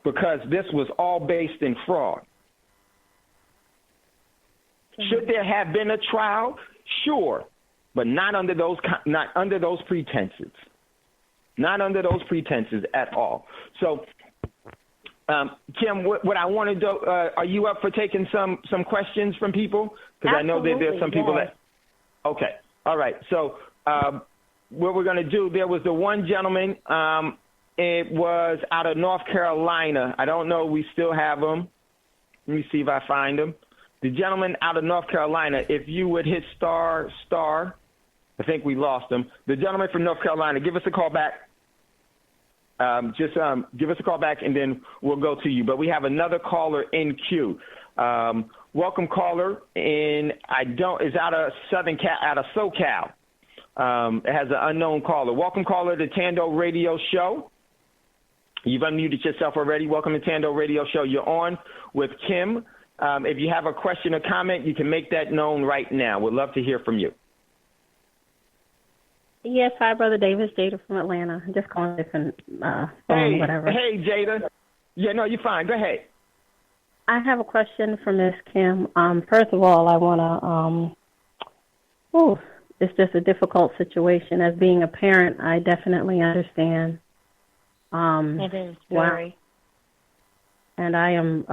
Because this was all based in fraud. Should there have been a trial? Sure, but not under those pretenses. Not under those pretenses at all. So, Kim, what I want to do, are you up for taking some questions from people? Because I know that there's some people that. Okay, all right. So, what we're going to do? There was the one gentleman. It was out of North Carolina. I don't know. We still have him. Let me see if I find him. The gentleman out of North Carolina, if you would hit star, I think we lost him. The gentleman from North Carolina, give us a call back. Give us a call back, and then we'll go to you. But we have another caller in queue. Welcome, caller. Is out of out of SoCal. It has an unknown caller. Welcome, caller, to Tando Radio Show. You've unmuted yourself already. Welcome to Tando Radio Show. You're on with Kim. If you have a question or comment, you can make that known right now. We'd love to hear from you. Yes, hi, Brother Davis. Jada from Atlanta. Just calling different phone, whatever. Hey, Jada. Yeah, no, you're fine. Go ahead. I have a question for Miss Kim. First of all, I want to, it's just a difficult situation. As being a parent, I definitely understand. It is very. Wow. And I am,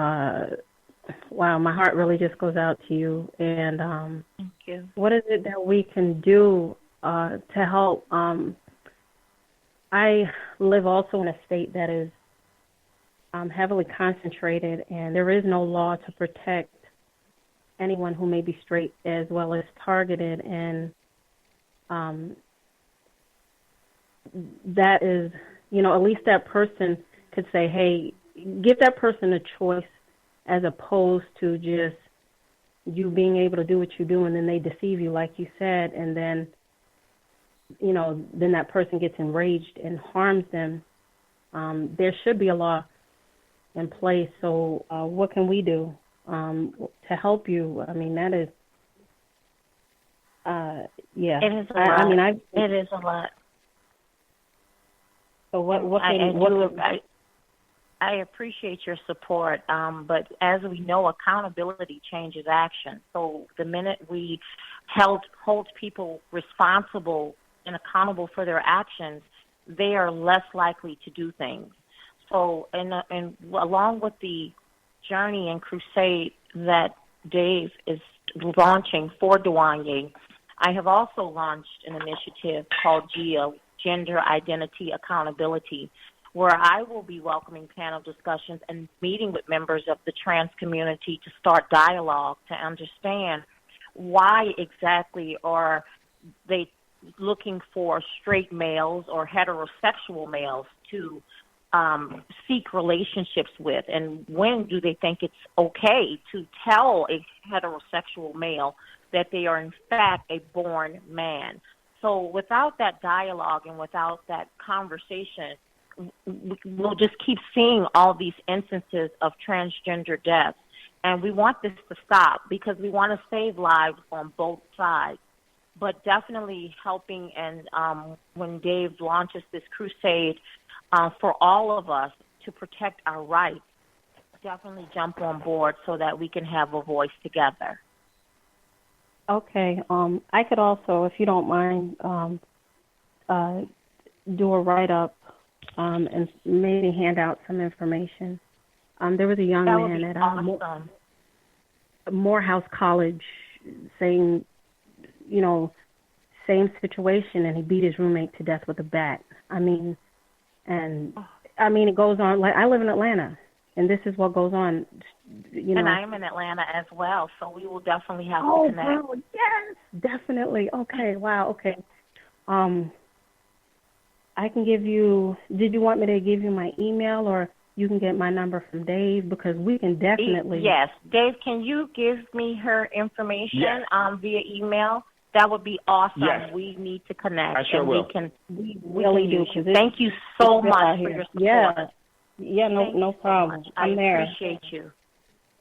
my heart really just goes out to you. And thank you. What is it that we can do to help? I live also in a state that is heavily concentrated, and there is no law to protect anyone who may be straight as well as targeted, and that is, at least that person could say, hey, give that person a choice as opposed to just you being able to do what you do and then they deceive you, like you said, and then, then that person gets enraged and harms them. There should be a law in place. So what can we do to help you? I mean, that is, yeah. It is a lot. It is a lot. So I appreciate your support, but as we know, accountability changes action. So the minute we hold people responsible and accountable for their actions, they are less likely to do things. So, and along with the journey and crusade that Dave is launching for Dwanya, I have also launched an initiative called GIA, Gender Identity Accountability, where I will be welcoming panel discussions and meeting with members of the trans community to start dialogue to understand why exactly are they looking for straight males or heterosexual males to seek relationships with, and when do they think it's okay to tell a heterosexual male that they are in fact a born man. So without that dialogue and without that conversation, we'll just keep seeing all these instances of transgender deaths. And we want this to stop because we want to save lives on both sides. But definitely helping, and when Dave launches this crusade for all of us to protect our rights, definitely jump on board so that we can have a voice together. Okay. I could also, if you don't mind, do a write-up and maybe hand out some information. There was a young man at Morehouse College saying, same situation, and he beat his roommate to death with a bat. It goes on. Like, I live in Atlanta, and this is what goes on. And I am in Atlanta as well, so we will definitely have to connect. Oh, wow, yes, definitely. Okay, wow, okay. I can give you, did you want me to give you my email, or you can get my number from Dave, because we can definitely. Yes. Dave, can you give me her information via email? That would be awesome. Yes. We need to connect. I sure will. We really do. Thank you so much for your support. Yeah, no problem. I'm there. I appreciate you.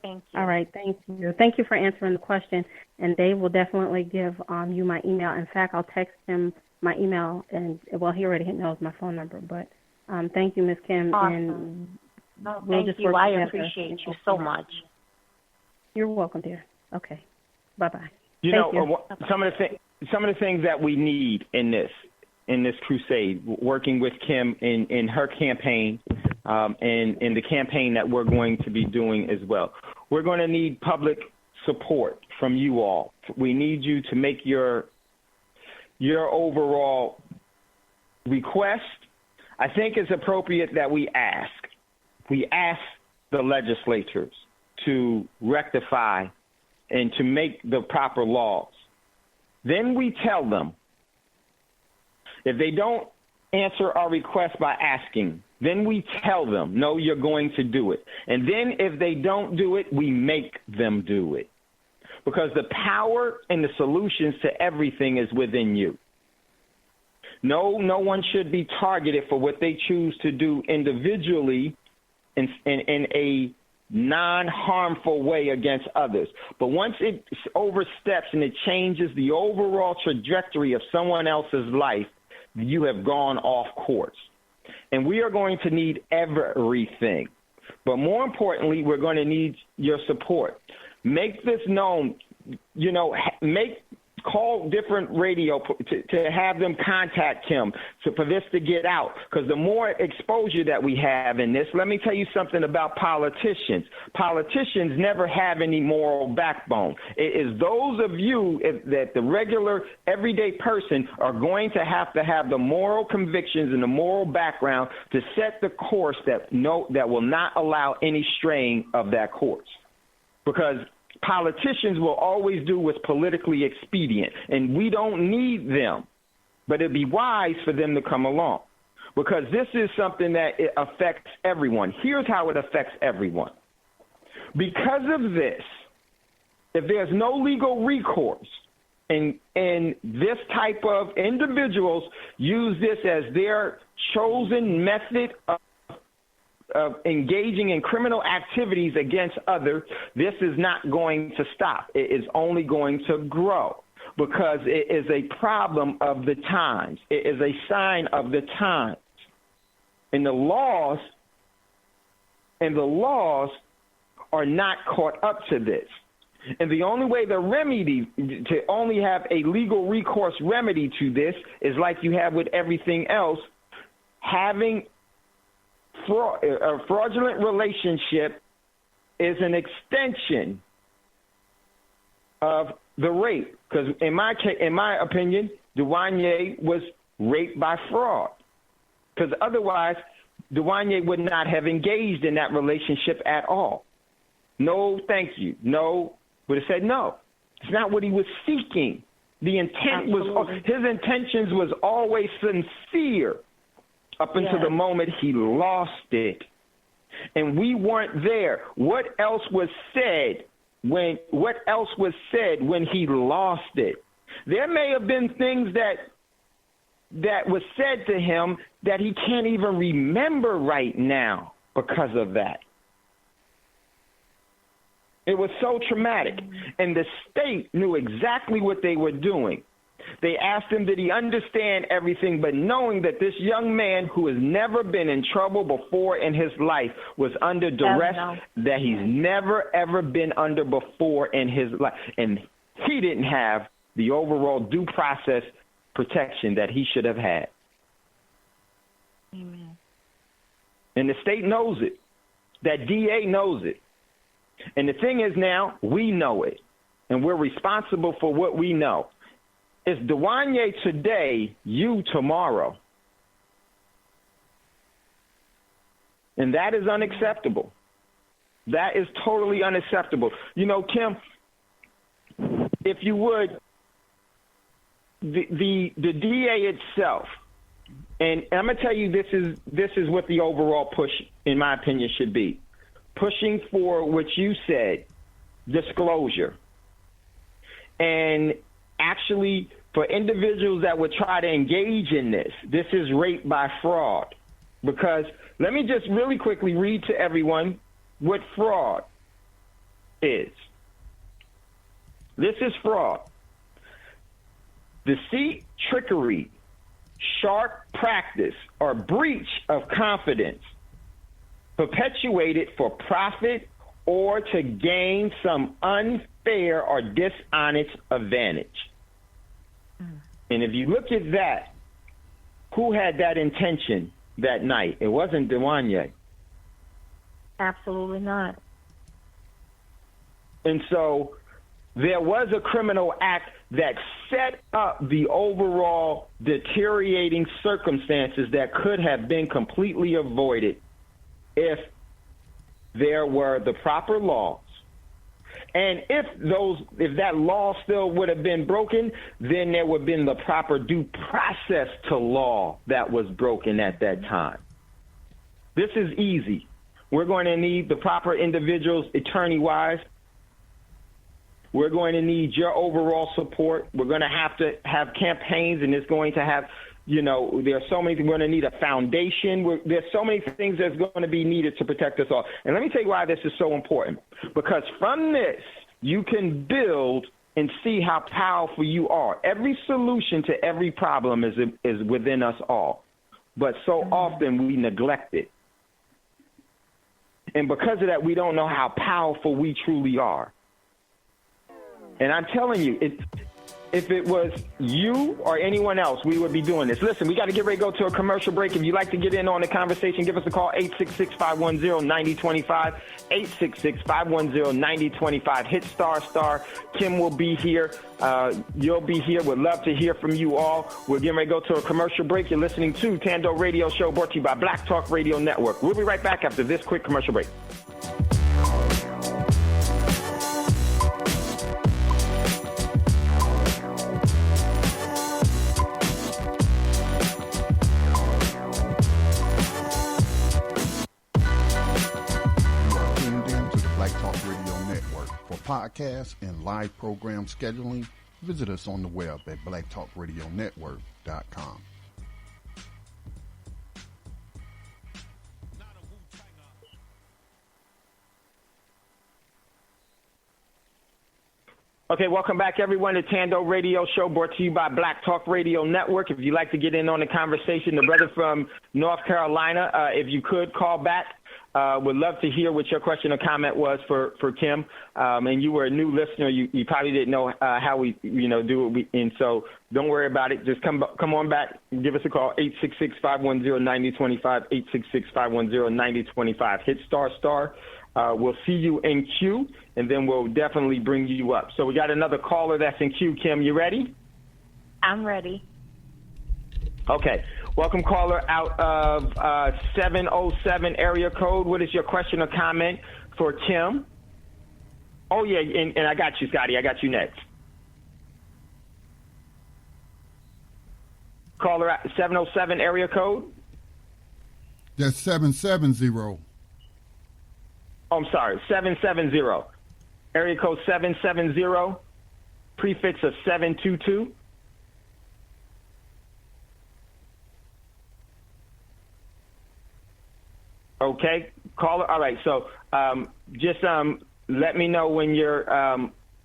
Thank you. All right, thank you. Thank you for answering the question. And Dave will definitely give you my email. In fact, I'll text him my email, and he already knows my phone number. But thank you, Ms. Kim. Awesome. And thank you. I appreciate you so much. You're welcome, dear. Okay. Bye-bye. Some of the things that we need in this crusade, working with Kim in her campaign, and in the campaign that we're going to be doing as well. We're going to need public support from you all. We need you to make your overall request. I think it's appropriate that we ask the legislators to rectify and to make the proper laws. Then we tell them, if they don't answer our request by asking, then we tell them, no, you're going to do it. And then if they don't do it, we make them do it. Because the power and the solutions to everything is within you. No one should be targeted for what they choose to do individually in a non-harmful way against others. But once it oversteps and it changes the overall trajectory of someone else's life, you have gone off course. And we are going to need everything. But more importantly, we're going to need your support. Make this known, call different radio to have them contact him for this to get out. Because the more exposure that we have in this, let me tell you something about politicians. Politicians never have any moral backbone. It is those of you that the regular, everyday person are going to have the moral convictions and the moral background to set the course that will not allow any straying of that course. Because politicians will always do what's politically expedient, and we don't need them. But it'd be wise for them to come along, because this is something that it affects everyone. Here's how it affects everyone. Because of this, if there's no legal recourse, and this type of individuals use this as their chosen method of engaging in criminal activities against others, this is not going to stop. It is only going to grow, because it is a problem of the times. It is a sign of the times. And the laws are not caught up to this. And the only way to only have a legal recourse remedy to this is like you have with everything else, having a fraudulent relationship is an extension of the rape. Because in my opinion, Dwanya was raped by fraud. Because otherwise, Dwanya would not have engaged in that relationship at all. No, thank you. No, would have said no. It's not what he was seeking. The intent his intentions was always sincere up until the moment he lost it. And we weren't there. What else was said when he lost it? There may have been things that was said to him that he can't even remember right now because of that. It was so traumatic. And the state knew exactly what they were doing. They asked him, did he understand everything? But knowing that this young man who has never been in trouble before in his life was under duress that he's never, ever been under before in his life. And he didn't have the overall due process protection that he should have had. Amen. And the state knows it. That DA knows it. And the thing is now, we know it. And we're responsible for what we know. It's Dwanya today, you tomorrow. And that is unacceptable. That is totally unacceptable. You know, Kim, if you would, the DA itself, and I'm going to tell you this is what the overall push, in my opinion, should be. Pushing for what you said, disclosure. And actually, for individuals that would try to engage in this is rape by fraud. Because let me just really quickly read to everyone what fraud is. This is fraud. Deceit, trickery, sharp practice, or breach of confidence perpetuated for profit or to gain some unfair or dishonest advantage. And if you look at that, who had that intention that night? It wasn't Dwanya. Absolutely not. And so there was a criminal act that set up the overall deteriorating circumstances that could have been completely avoided if there were the proper laws. And if that law still would have been broken, then there would have been the proper due process to law that was broken at that time. This is easy. We're going to need the proper individuals, attorney-wise. We're going to need your overall support. We're going to have campaigns, and it's going to have, there's so many things. We're going to need a foundation. There's so many things that's going to be needed to protect us all. And let me tell you why this is so important. Because from this, you can build and see how powerful you are. Every solution to every problem is within us all. But so often we neglect it. And because of that, we don't know how powerful we truly are. And I'm telling you, if it was you or anyone else, we would be doing this. Listen, we got to get ready to go to a commercial break. If you'd like to get in on the conversation, give us a call, 866-510-9025, 866-510-9025. Hit **. Kim will be here. You'll be here. Would love to hear from you all. We're getting ready to go to a commercial break. You're listening to Tando Radio Show, brought to you by Black Talk Radio Network. We'll be right back after this quick commercial break. For podcasts and live program scheduling, visit us on the web at blacktalkradionetwork.com. Okay, welcome back, everyone, to Tando Radio Show, brought to you by Black Talk Radio Network. If you'd like to get in on the conversation, the brother from North Carolina, if you could call back, would love to hear what your question or comment was for Kim. And you were a new listener. You probably didn't know how we do it. And so don't worry about it. Just come on back. Give us a call, 866-510-9025, 866-510-9025. Hit **. We'll see you in queue, and then we'll definitely bring you up. So we got another caller that's in queue. Kim, you ready? I'm ready. Okay. Welcome, caller, out of 707 area code. What is your question or comment for Kim? Oh, yeah, and I got you, Scotty. I got you next. Caller at 707 area code? That's 770. Oh, I'm sorry, 770. Area code 770, prefix of 722. Okay, caller. All right, so just let me know when you're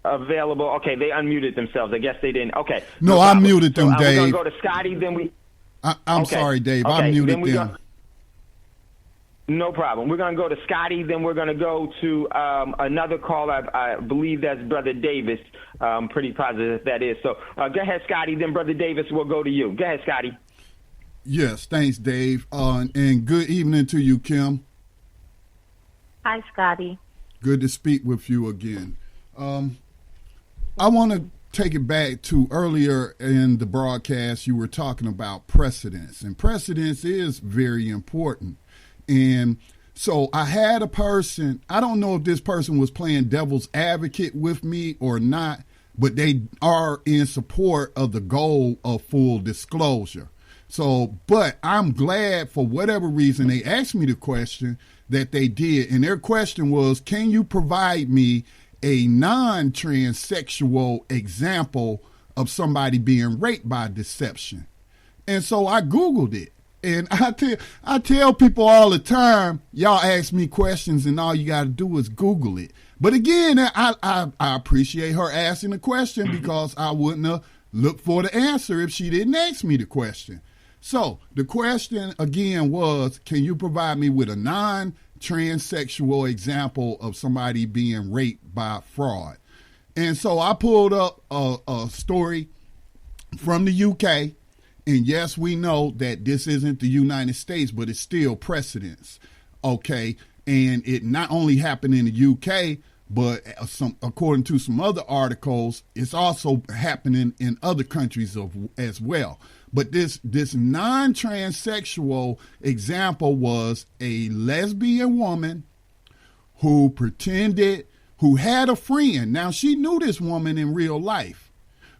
available. Okay, they unmuted themselves. I guess they didn't. Okay. No, I muted them, Dave. We're going to go to Scotty, then we... I'm sorry, Dave. I muted them. No problem. We're going to go to Scotty, then we're going to go to another caller. I believe that's Brother Davis. I'm pretty positive that is. So go ahead, Scotty, then Brother Davis will go to you. Go ahead, Scotty. Yes, thanks, Dave. And good evening to you, Kim. Hi, Scotty. Good to speak with you again. I want to take it back to earlier in the broadcast. You were talking about precedence, and precedence is very important. And so I had a person, I don't know if this person was playing devil's advocate with me or not, but they are in support of the goal of full disclosure. So, but I'm glad for whatever reason they asked me the question that they did. And their question was, can you provide me a non-transsexual example of somebody being raped by deception? And so I Googled it. And I tell people all the time, y'all ask me questions and all you got to do is Google it. But again, I appreciate her asking the question because I wouldn't have looked for the answer if she didn't ask me the question. So the question again was, can you provide me with a non-transsexual example of somebody being raped by fraud? And so I pulled up a story from the UK. And yes, we know that this isn't the United States, but it's still precedence, okay? And it not only happened in the UK, but according to some other articles, it's also happening in other countries as well. But this non-transsexual example was a lesbian woman who had a friend. Now, she knew this woman in real life,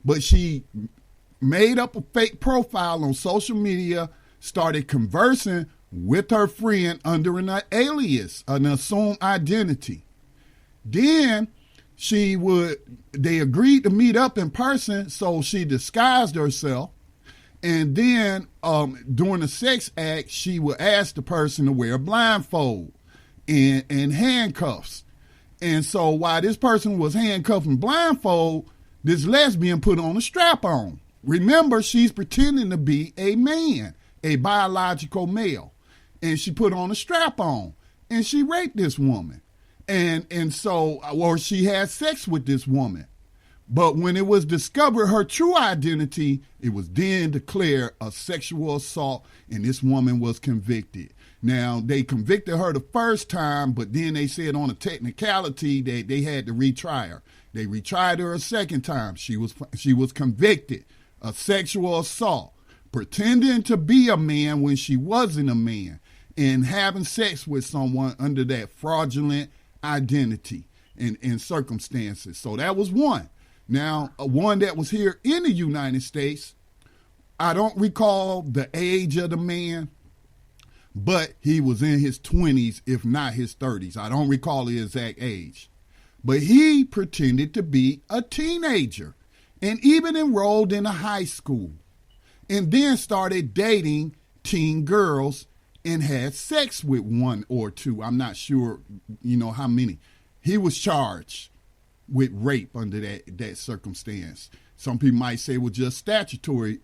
but she made up a fake profile on social media, started conversing with her friend under an alias, an assumed identity. Then they agreed to meet up in person, so she disguised herself. And then during the sex act, she would ask the person to wear a blindfold and handcuffs. And so while this person was handcuffed and blindfold, this lesbian put on a strap-on. Remember, she's pretending to be a man, a biological male. And she put on a strap-on. And she raped this woman. And so, or she had sex with this woman. But when it was discovered her true identity, it was then declared a sexual assault, and this woman was convicted. Now, they convicted her the first time, but then they said on a technicality that they had to retry her. They retried her a second time. She was convicted. A sexual assault, pretending to be a man when she wasn't a man, and having sex with someone under that fraudulent identity and circumstances. So that was one. Now, one that was here in the United States, I don't recall the age of the man, but he was in his 20s, if not his 30s. I don't recall the exact age. but he pretended to be a teenager and even enrolled in a high school, and then started dating teen girls and had sex with one or two. I'm not sure, how many. He was charged with rape under that circumstance. Some people might say it was just statutory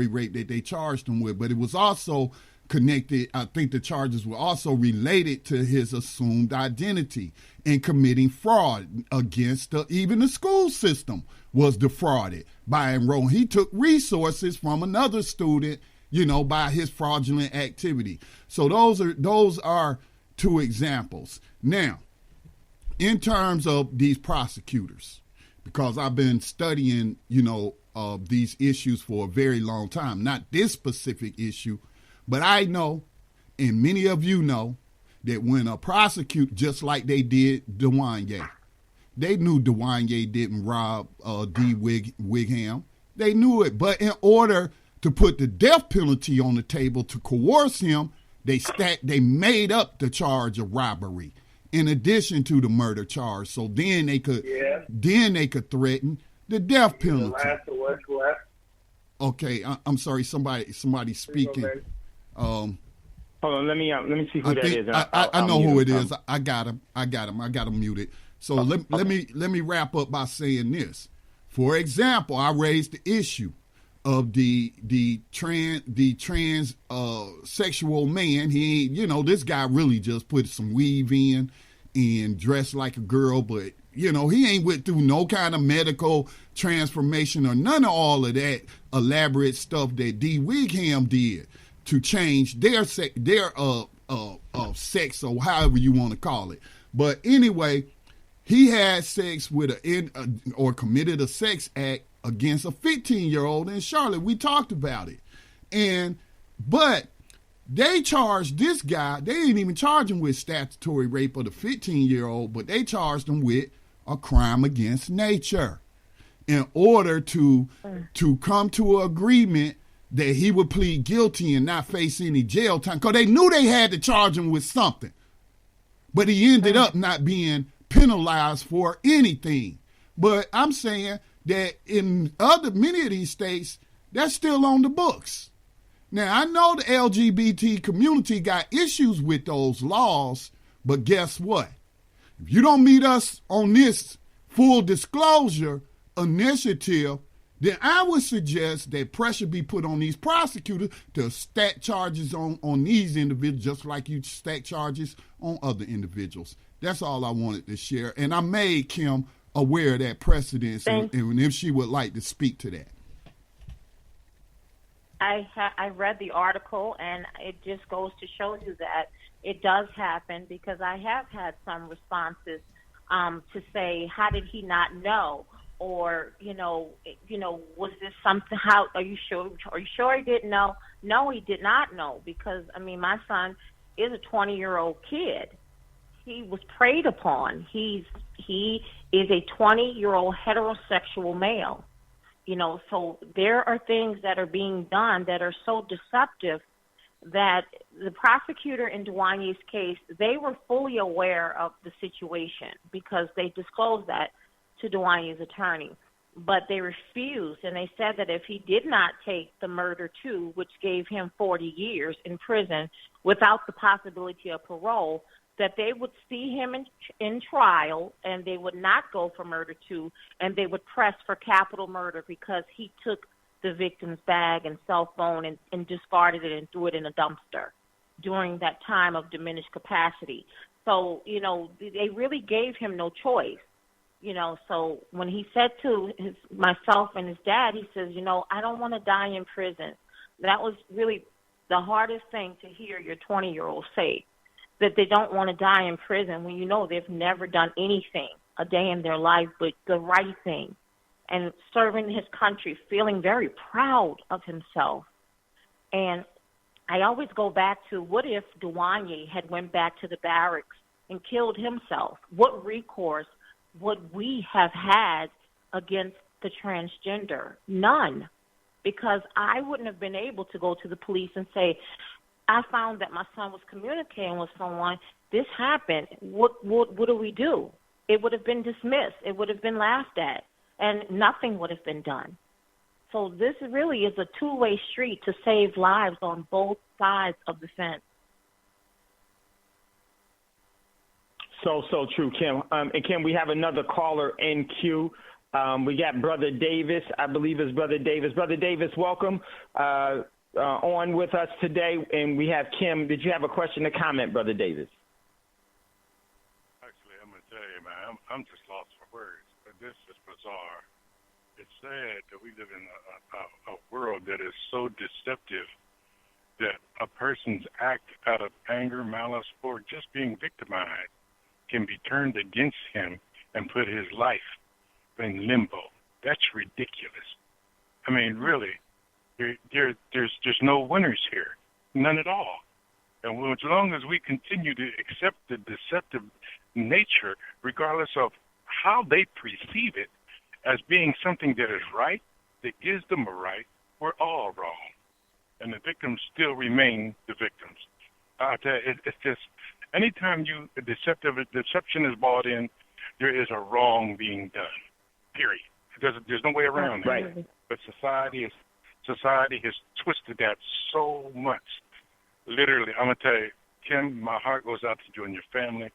rape that they charged him with, but it was also connected. I think the charges were also related to his assumed identity and committing fraud against even the school system was defrauded by enrolling. He took resources from another student, by his fraudulent activity. So those are two examples. Now, in terms of these prosecutors, because I've been studying, these issues for a very long time, not this specific issue, but I know, and many of you know, that when a prosecutor, just like they did Dwanya, they knew Dwanya didn't rob D. Wigham. They knew it, but in order to put the death penalty on the table to coerce him, they made up the charge of robbery in addition to the murder charge. So then they could threaten the death penalty. Okay, I'm sorry. Somebody speaking. Hold on, let me see who that is. I know who it is. I got him. I got him muted. So let me wrap up by saying this. For example, I raised the issue of the trans sexual man. He this guy really just put some weave in and dressed like a girl, but he ain't went through no kind of medical transformation or none of all of that elaborate stuff that D. Wigham did to change their sex or however you want to call it. But anyway, he had sex with or committed a sex act against a 15-year-old in Charlotte. We talked about it. But they charged this guy, they didn't even charge him with statutory rape of the 15-year-old, but they charged him with a crime against nature in order to come to an agreement that he would plead guilty and not face any jail time, because they knew they had to charge him with something. But he ended up not being penalized for anything. But I'm saying that in many of these states, that's still on the books. Now, I know the LGBT community got issues with those laws, but guess what? If you don't meet us on this full disclosure initiative, then I would suggest that pressure be put on these prosecutors to stack charges on these individuals, just like you stack charges on other individuals. That's all I wanted to share. And I made Kim aware of that precedence, and if she would like to speak to that. I read the article, and it just goes to show you that it does happen, because I have had some responses to say, how did he not know? Or, was this something, are you sure he didn't know? No, he did not know, because, my son is a 20-year-old kid. He was preyed upon. He is a 20-year-old heterosexual male. So there are things that are being done that are so deceptive that the prosecutor in Dwanya's case, they were fully aware of the situation because they disclosed that to Dwanya's attorney. But they refused, and they said that if he did not take the murder too, which gave him 40 years in prison without the possibility of parole, that they would see him in trial, and they would not go for murder two, and they would press for capital murder because he took the victim's bag and cell phone and discarded it and threw it in a dumpster during that time of diminished capacity. So, they really gave him no choice. So when he said to myself and his dad, he says, I don't want to die in prison. That was really the hardest thing to hear your 20-year-old say, that they don't want to die in prison when they've never done anything a day in their life but the right thing and serving his country, feeling very proud of himself. And I always go back to, what if Dwanya had went back to the barracks and killed himself? What recourse would we have had against the transgender? None, because I wouldn't have been able to go to the police and say, I found that my son was communicating with someone. This happened. What do we do? it would have been dismissed. It would have been laughed at, and nothing would have been done. So this really is a two-way street to save lives on both sides of the fence. So true, Kim. And Kim, we have another caller in queue. We got Brother Davis. I believe it's Brother Davis. Brother Davis, welcome on with us today. And we have Kim. Did you have a question or comment, Brother Davis? Actually, I'm going to tell you, man, I'm just lost for words. But this is bizarre. It's sad that we live in a world that is so deceptive that a person's act out of anger, malice, or just being victimized can be turned against him and put his life in limbo. That's ridiculous. I mean, really, there's no winners here, none at all. And as long as we continue to accept the deceptive nature, regardless of how they perceive it, as being something that is right, that gives them a right, we're all wrong. And the victims still remain the victims. It's just, anytime deception is brought in, there is a wrong being done, period. There's no way around that. Right. But society has twisted that so much. Literally, I'm going to tell you, Kim, my heart goes out to you and your family.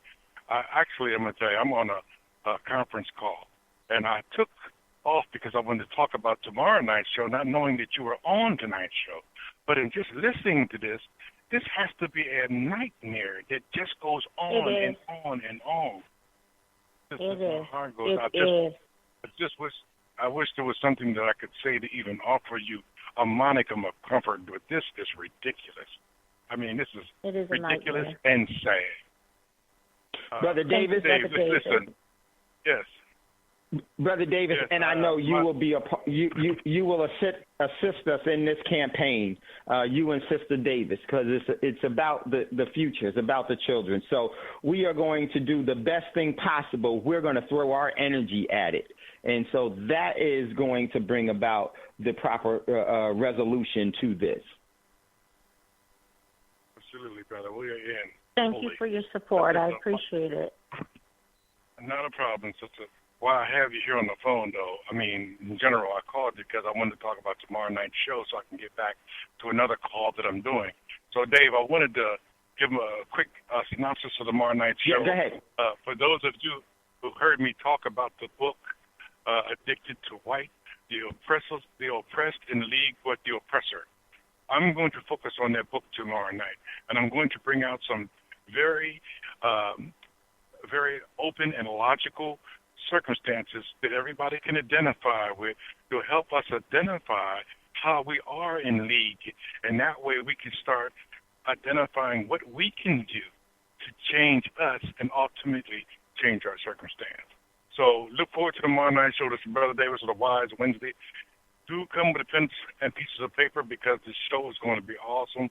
I'm going to tell you, I'm on a conference call, and I took off because I wanted to talk about tomorrow night's show, not knowing that you were on tonight's show. But in just listening to this has to be a nightmare that just goes on and on and on. My heart goes out. I wish there was something that I could say to even offer you a monicum of comfort, but this is ridiculous. I mean, this is ridiculous and sad. Brother Davis, listen. Yes. Brother Davis, yes, and I know you will be you will assist us in this campaign, you and Sister Davis, because it's about the future, it's about the children. So we are going to do the best thing possible. We're going to throw our energy at it, and so that is going to bring about the proper resolution to this. Absolutely, brother. We are in. Thank you for your support. I appreciate it. Not a problem, sister. While I have you here on the phone, though, I mean, in general, I called because I wanted to talk about tomorrow night's show so I can get back to another call that I'm doing. So, Dave, I wanted to give him a quick synopsis of tomorrow night's show. Yeah, go ahead. For those of you who heard me talk about the book, Addicted to White, the Oppressed in League with the Oppressor, I'm going to focus on that book tomorrow night, and I'm going to bring out some very open and logical circumstances that everybody can identify with to help us identify how we are in league, and that way we can start identifying what we can do to change us and ultimately change our circumstance. So look forward to tomorrow night's show. This is Brother Davis with a Wise Wednesday. Do come with a pen and pieces of paper because this show is going to be awesome.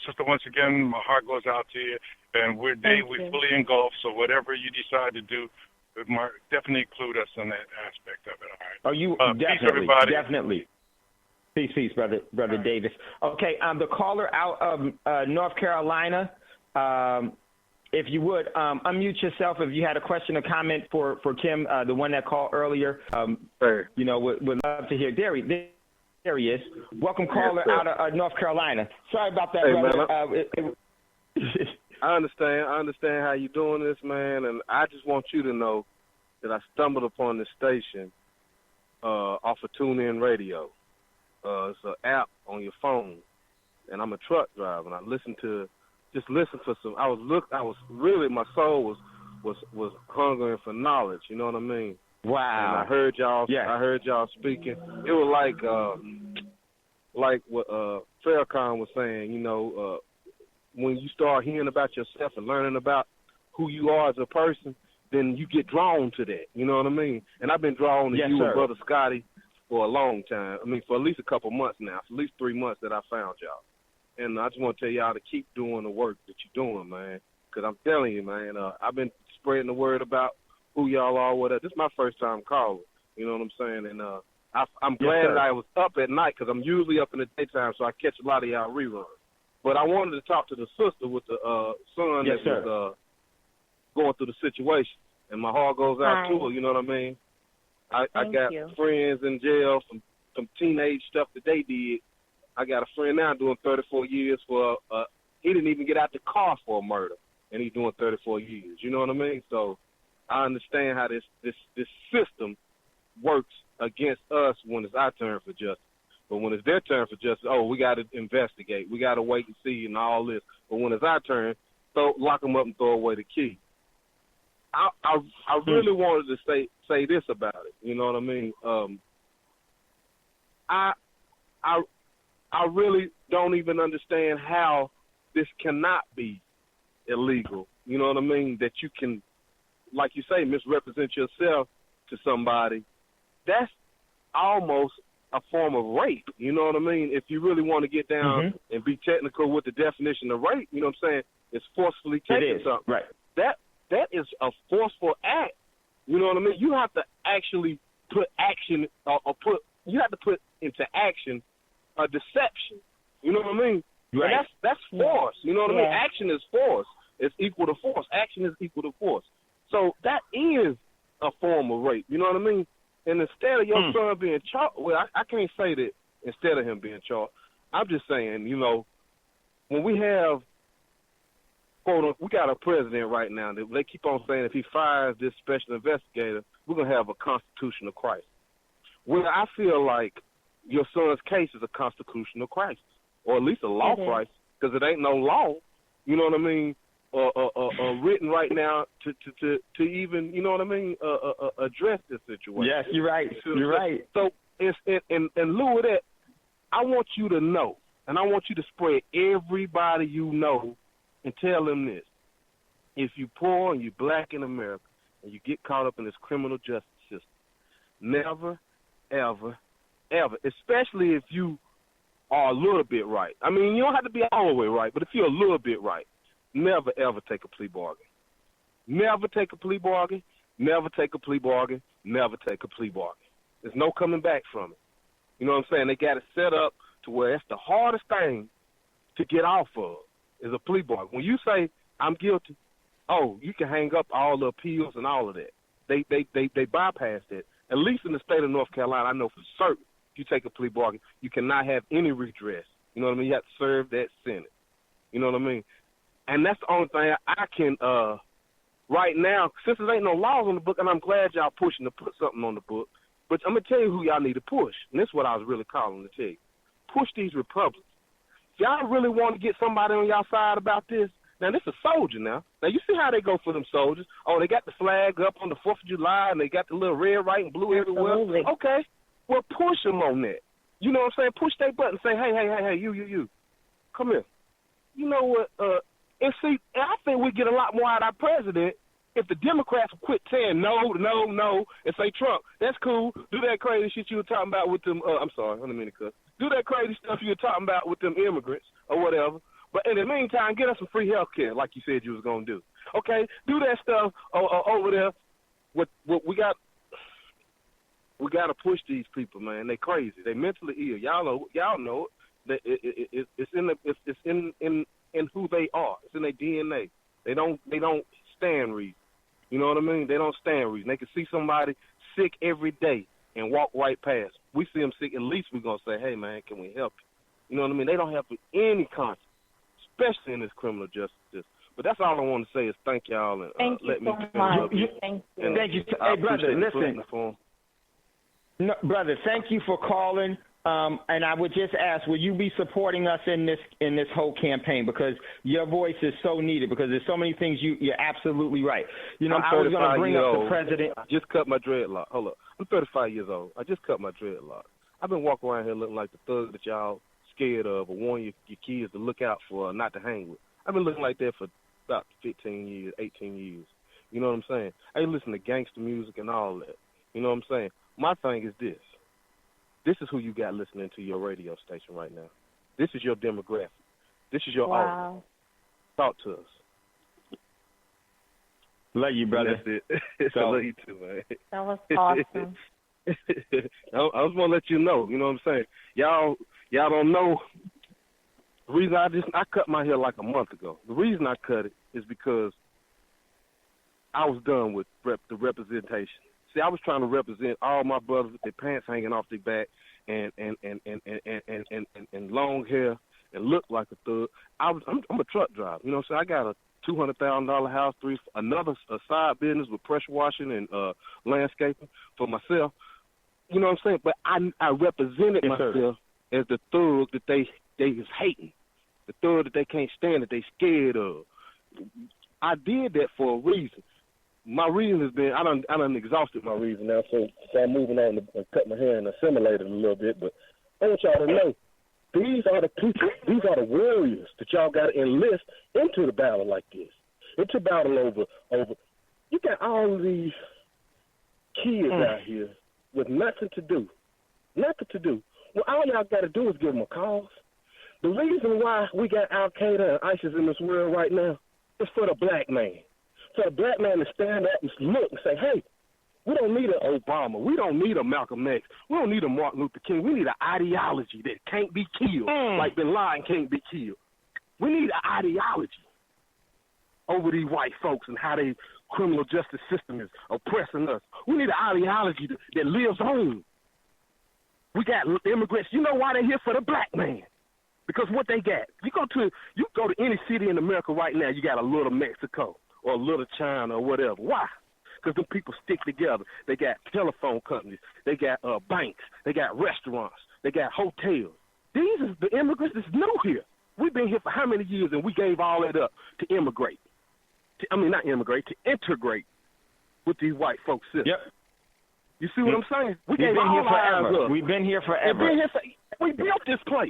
Sister, once again, my heart goes out to you, and we're fully engulfed, so whatever you decide to do, definitely include us in that aspect of it. All right. Oh, you definitely. Peace, brother right. Davis. Okay, the caller out of North Carolina, if you would unmute yourself if you had a question or comment for Kim, the one that called earlier. Sure. You know, would love to hear. There he is. Welcome, caller out of North Carolina. Sorry about that, brother. I understand how you're doing this, man, and I just want you to know that I stumbled upon this station off of TuneIn Radio. It's an app on your phone, and I'm a truck driver, and I listen for some. I was really, my soul was hungering for knowledge. You know what I mean? Wow. And I heard y'all. Yeah. I heard y'all speaking. It was like what Farrakhan was saying. You know. When you start hearing about yourself and learning about who you are as a person, then you get drawn to that. You know what I mean? And I've been drawn to you and Brother Scotty for a long time. I mean, for at least a couple months now, for at least 3 months that I found y'all. And I just want to tell y'all to keep doing the work that you're doing, man, because I'm telling you, man, I've been spreading the word about who y'all are, whatever. This is my first time calling. You know what I'm saying? And I'm glad that I was up at night because I'm usually up in the daytime, so I catch a lot of y'all reruns. But I wanted to talk to the sister with the son that was going through the situation. and my heart goes out Hi. to her. You know what I mean? I Thank got you. friends in jail from teenage stuff that they did. I got a friend now doing 34 years for he didn't even get out the car for a murder, and he's doing 34 years. You know what I mean? So I understand how this system works against us when it's our turn for justice. But when it's their turn for justice, we got to investigate. We got to wait and see and all this. But when it's our turn, lock them up and throw away the key. I really wanted to say this about it. You know what I mean? I really don't even understand how this cannot be illegal. You know what I mean? That you can, like you say, misrepresent yourself to somebody. That's almost a form of rape. You know what I mean? If you really want to get down and be technical with the definition of rape, you know what I'm saying? It's forcefully taking something. Right. That is a forceful act. You know what I mean? You have to actually put action you have to put into action a deception. You know what I mean? Right. And that's force. You know what I mean? Yeah. Action is force. It's equal to force. Action is equal to force. So that is a form of rape. You know what I mean? And instead of your son being charged, I can't say that instead of him being charged. I'm just saying, you know, when we have, we got a president right now that they keep on saying if he fires this special investigator, we're going to have a constitutional crisis. Well, I feel like your son's case is a constitutional crisis, or at least a law crisis, because it ain't no law, you know what I mean, written right now to even, you know what I mean, address this situation. Yes, you're right. You're right. So in lieu of that, I want you to know, and I want you to spread everybody you know and tell them this. If you poor and you black in America and you get caught up in this criminal justice system, never, ever, ever, especially if you are a little bit right. I mean, you don't have to be all the way right, but if you're a little bit right, never, ever take a plea bargain. Never take a plea bargain. Never take a plea bargain. Never take a plea bargain. There's no coming back from it. You know what I'm saying? They got it set up to where it's the hardest thing to get off of is a plea bargain. When you say, I'm guilty, you can hang up all the appeals and all of that. They bypass that. At least in the state of North Carolina, I know for certain, if you take a plea bargain, you cannot have any redress. You know what I mean? You have to serve that sentence. You know what I mean? And that's the only thing I can, right now, since there ain't no laws on the book, and I'm glad y'all pushing to put something on the book, but I'm going to tell you who y'all need to push. And this is what I was really calling to tell you. Push these Republicans. If y'all really want to get somebody on y'all side about this, now this is a soldier now. Now you see how they go for them soldiers. They got the flag up on the 4th of July, and they got the little red, white, and blue everywhere. Okay, well, push them on that. You know what I'm saying? Push their button and say, hey, you. Come here. You know what? And see, I think we get a lot more out of our president if the Democrats would quit saying no, and say, Trump, that's cool. Do that crazy shit you were talking about with them. I'm sorry, I didn't mean to cuss. Do that crazy stuff you were talking about with them immigrants or whatever. But in the meantime, get us some free health care like you said you was going to do. Okay? Do that stuff over there. What we got to push these people, man. They crazy. They mentally ill. Y'all know it. It's in who they are. It's in their DNA. They don't stand reason. You know what I mean? They don't stand reason. They can see somebody sick every day and walk right past. We see them sick, at least we're going to say, hey, man, can we help you? You know what I mean? They don't have any conscience, especially in this criminal justice system. But that's all I want to say is thank y'all and Thank let you me so much. Thank you. Thank you. Hey, brother, listen. No, brother, thank you for calling. And I would just ask, will you be supporting us in this whole campaign? Because your voice is so needed. Because there's so many things you're absolutely right. You know, I was going to bring up the president. I just cut my dreadlock. Hold up, I'm 35 years old. I just cut my dreadlock. I've been walking around here looking like the thug that y'all scared of or warn your kids to look out for, or not to hang with. I've been looking like that for about 15 years, 18 years. You know what I'm saying? I listen to gangster music and all that. You know what I'm saying? My thing is this. This is who you got listening to your radio station right now. This is your demographic. This is your audience. Talk to us. Love you, brother. And that's it. I love you too, man. That was awesome. I just want to let you know. You know what I'm saying? Y'all don't know. The reason I cut my hair like a month ago. The reason I cut it is because I was done with the representation. See, I was trying to represent all my brothers with their pants hanging off their back and long hair and look like a thug. I'm a truck driver. You know what I'm saying? I got a $200,000 house, a side business with pressure washing and landscaping for myself. You know what I'm saying? But I represented myself as the thug that they is hating, the thug that they can't stand, that they scared of. I did that for a reason. My reason has been I done exhausted my reason now, so I'm moving on to cut my hair and assimilate it a little bit. But I want y'all to know, these are the people, these are the warriors that y'all got to enlist into the battle like this. Into battle over. You got all these kids out here with nothing to do. Well, all y'all got to do is give them a cause. The reason why we got Al-Qaeda and ISIS in this world right now is for the black man. For the black man to stand up and look and say, hey, we don't need an Obama. We don't need a Malcolm X. We don't need a Martin Luther King. We need an ideology that can't be killed, like Bin Laden can't be killed. We need an ideology over these white folks and how their criminal justice system is oppressing us. We need an ideology that lives on. We got immigrants. You know why they're here? For the black man. Because what they got, you go to any city in America right now, you got a little Mexico or a little China or whatever. Why? Because them people stick together. They got telephone companies. They got banks. They got restaurants. They got hotels. These are the immigrants that's new here. We've been here for how many years, and we gave all that up to immigrate. To integrate with these white folks' system. Yep. You see what I'm saying? We've been here forever. We've been here forever. We built this place.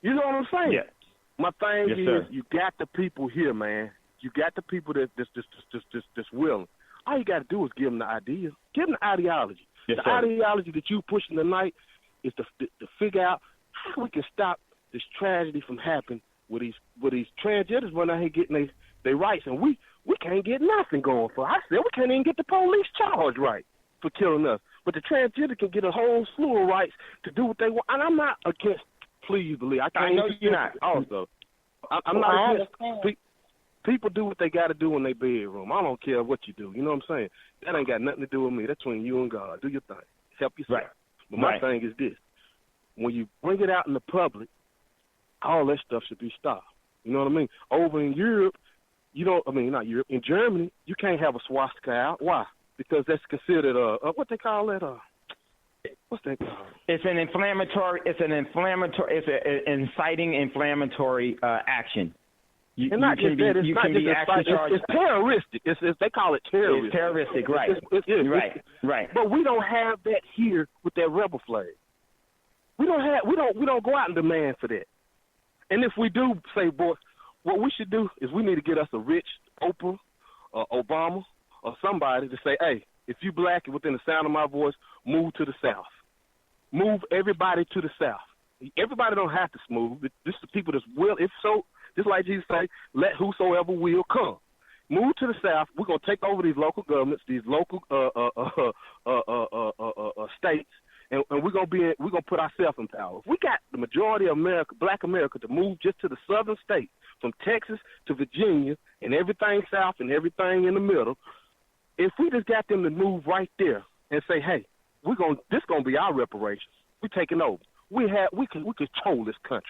You know what I'm saying? Yeah. My thing is, you got the people here, man. You got the people that's willing. All you got to do is give them the idea. Give them the ideology. Yes, the ideology that you pushing tonight is to figure out how we can stop this tragedy from happening with these transgenders running out here getting their rights, and we can't get nothing going for. I said we can't even get the police charged right for killing us. But the transgender can get a whole slew of rights to do what they want. And I'm not against Please believe. I know you're not. Also, I'm not against people do what they got to do in their bedroom. I don't care what you do. You know what I'm saying? That ain't got nothing to do with me. That's between you and God. Do your thing. Help yourself. Right. But my thing is this. When you bring it out in the public, all that stuff should be stopped. You know what I mean? Over in Europe, not Europe, in Germany, you can't have a swastika out. Why? Because that's considered what they call that? What's that called? It's an inciting inflammatory action. It's not just that. It's not just inciting. It's terroristic. They call it terrorism. It's terroristic, right? Right. But we don't have that here with that rebel flag. We don't go out and demand for that. And if we do say, boy, what we should do is we need to get us a rich Oprah, Obama, or somebody to say, hey, if you black and within the sound of my voice, move to the South. Move everybody to the South. Everybody don't have to move. This is the people that's will. If so, just like Jesus say, let whosoever will come. Move to the South. We're gonna take over these local governments, these local states, and we're gonna put ourselves in power. If we got the majority of America, Black America, to move just to the southern states, from Texas to Virginia, and everything south and everything in the middle. If we just got them to move right there and say, hey, this gonna be our reparations. We're taking over. We control this country.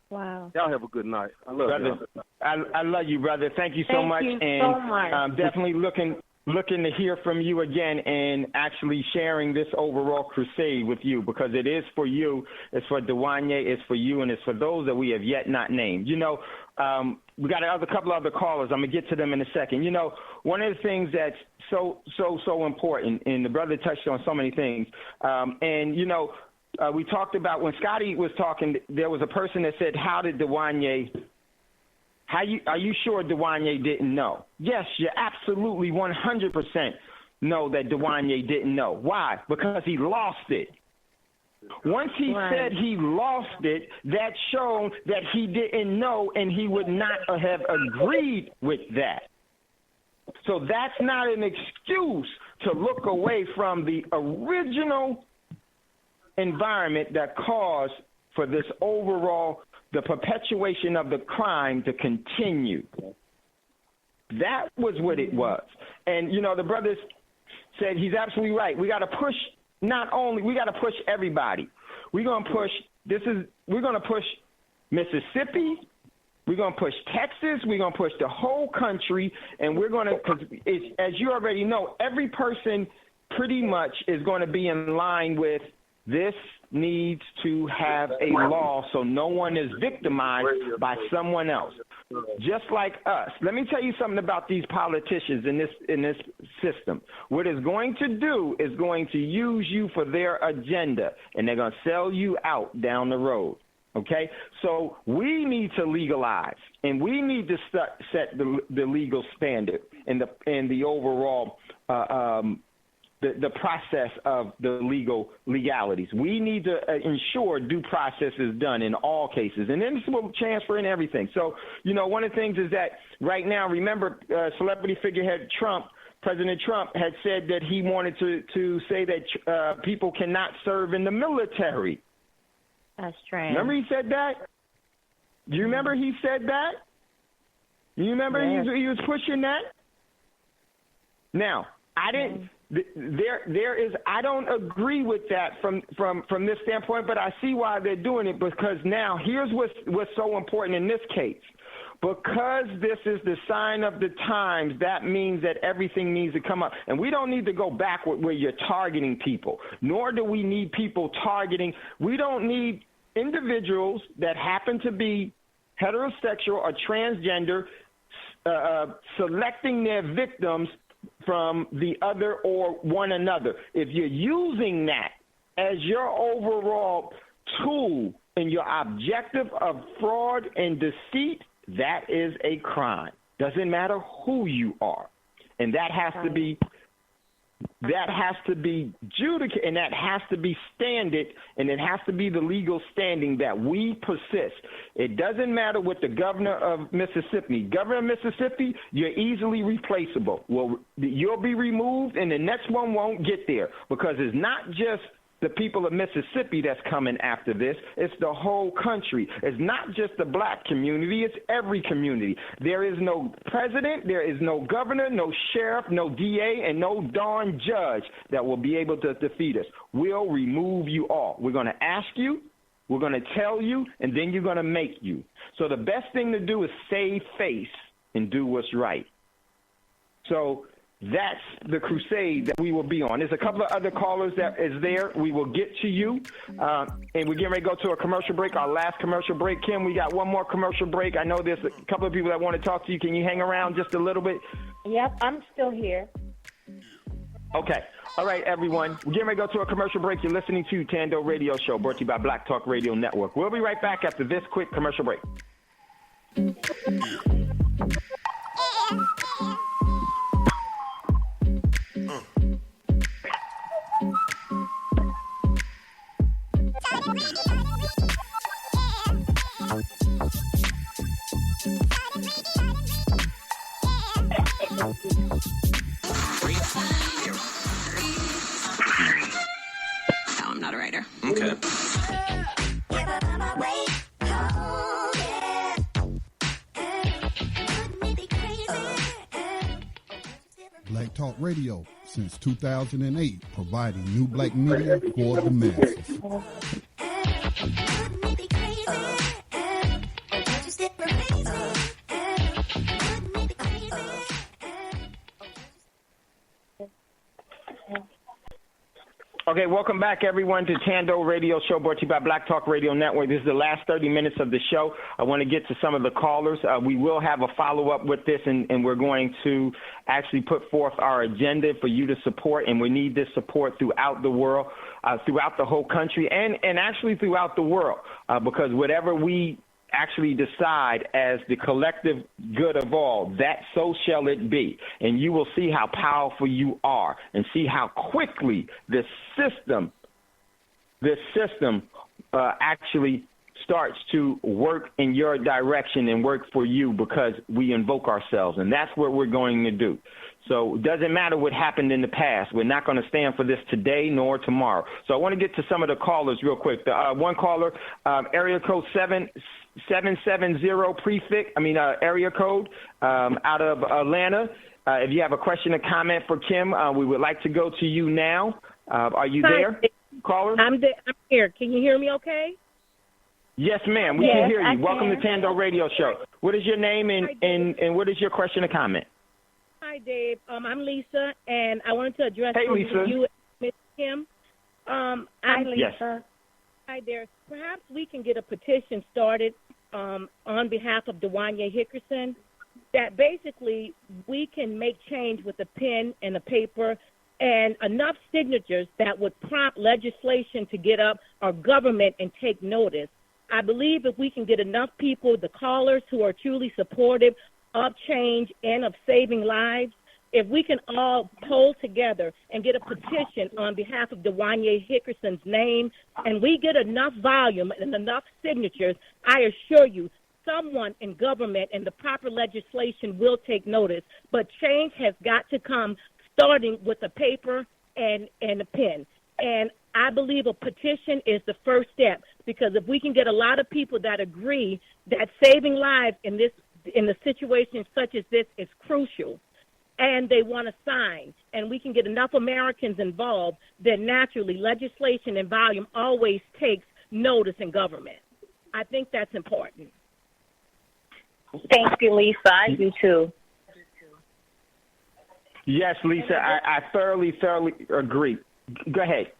Wow. Y'all have a good night. I love you. I love you, brother. Thank you so much. Thank you so much. I'm definitely looking to hear from you again and actually sharing this overall crusade with you, because it is for you, it's for Dwanya, it's for you, and it's for those that we have yet not named. We got a couple other callers. I'm going to get to them in a second. One of the things that's so important, and the brother touched on so many things, we talked about when Scotty was talking, there was a person that said, are you sure Dwanya didn't know? Yes, you're absolutely 100% know that Dwanya didn't know. Why? Because he lost it. Once he said he lost it, that showed that he didn't know, and he would not have agreed with that. So that's not an excuse to look away from the original environment that caused for this overall, the perpetuation of the crime to continue. That was what it was. And, you know, the brothers said he's absolutely right. We got to push we got to push everybody. We're going to push Mississippi. We're going to push Texas. We're going to push the whole country. And we're going to, because as you already know, every person pretty much is going to be in line with this needs to have a law so no one is victimized by someone else. Just like us. Let me tell you something about these politicians in this system. What it's going to do is going to use you for their agenda, and they're going to sell you out down the road. Okay? So we need to legalize, and we need to set the legal standard and the overall the process of the legalities. We need to ensure due process is done in all cases, and then this will transfer in everything. So, you know, one of the things is that right now, remember, celebrity figurehead President Trump had said that he wanted to say that people cannot serve in the military. That's strange. Remember he said that? Do you remember he said that? You remember he was pushing that? Now, I didn't. There is. I don't agree with that from this standpoint, but I see why they're doing it, because now here's what's so important in this case. Because this is the sign of the times, that means that everything needs to come up. And we don't need to go backward where you're targeting people, nor do we need people targeting. We don't need individuals that happen to be heterosexual or transgender selecting their victims from the other or one another. If you're using that as your overall tool and your objective of fraud and deceit, that is a crime. Doesn't matter who you are. And that has to be judicated, and that has to be standard, and it has to be the legal standing that we persist. It doesn't matter what the governor of Mississippi. Governor of Mississippi, you're easily replaceable. Well, you'll be removed, and the next one won't get there, because it's not just the people of Mississippi that's coming after this. It's the whole country. It's not just the black community. It's every community. There is no president, there is no governor, no sheriff, no DA, and no darn judge that will be able to defeat us. We'll remove you all. We're going to ask you, we're going to tell you, and then you're going to make you. So the best thing to do is save face and do what's right. So that's the crusade that we will be on. There's a couple of other callers that is there. We will get to you. And we're getting ready to go to a commercial break, our last commercial break. Kim, we got one more commercial break. I know there's a couple of people that want to talk to you. Can you hang around just a little bit? Yep, I'm still here. Okay. All right, everyone. We're getting ready to go to a commercial break. You're listening to Tando Radio Show, brought to you by Black Talk Radio Network. We'll be right back after this quick commercial break. No, I'm not a writer. Okay. Black Talk Radio since 2008, providing new black media for the masses. Okay, welcome back, everyone, to Tando Radio Show, brought to you by Black Talk Radio Network. This is the last 30 minutes of the show. I want to get to some of the callers. We will have a follow-up with this, and we're going to actually put forth our agenda for you to support, and we need this support throughout the world, throughout the whole country, and actually throughout the world, because whatever we actually decide as the collective good of all, that so shall it be. And you will see how powerful you are and see how quickly this system actually starts to work in your direction and work for you, because we invoke ourselves, and that's what we're going to do. So it doesn't matter what happened in the past. We're not going to stand for this today nor tomorrow. So I want to get to some of the callers real quick. The one caller, area code 770 area code out of Atlanta. If you have a question or comment for Kim, we would like to go to you now. Are you there, caller? I'm here. Can you hear me okay? Yes, ma'am. We can hear you. Welcome to Tando Radio Show. What is your name and what is your question or comment? Hi, Dave. I'm Lisa, and I wanted to address Lisa. you and Ms. Kim. Hi, Lisa. Yes. Hi there. Perhaps we can get a petition started on behalf of Dwanya Hickerson that basically we can make change with a pen and a paper and enough signatures that would prompt legislation to get up our government and take notice. I believe if we can get enough people, the callers who are truly supportive of change and of saving lives, if we can all pull together and get a petition on behalf of Dwanya Hickerson's name, and we get enough volume and enough signatures, I assure you, someone in government and the proper legislation will take notice. But change has got to come starting with a paper and a pen. And I believe a petition is the first step, because if we can get a lot of people that agree that saving lives in a situation such as this is crucial, and they want to sign, and we can get enough Americans involved, then naturally legislation and volume always takes notice in government. I think that's important. Thank you, Lisa. I do too. Yes, Lisa, I thoroughly agree. Go ahead.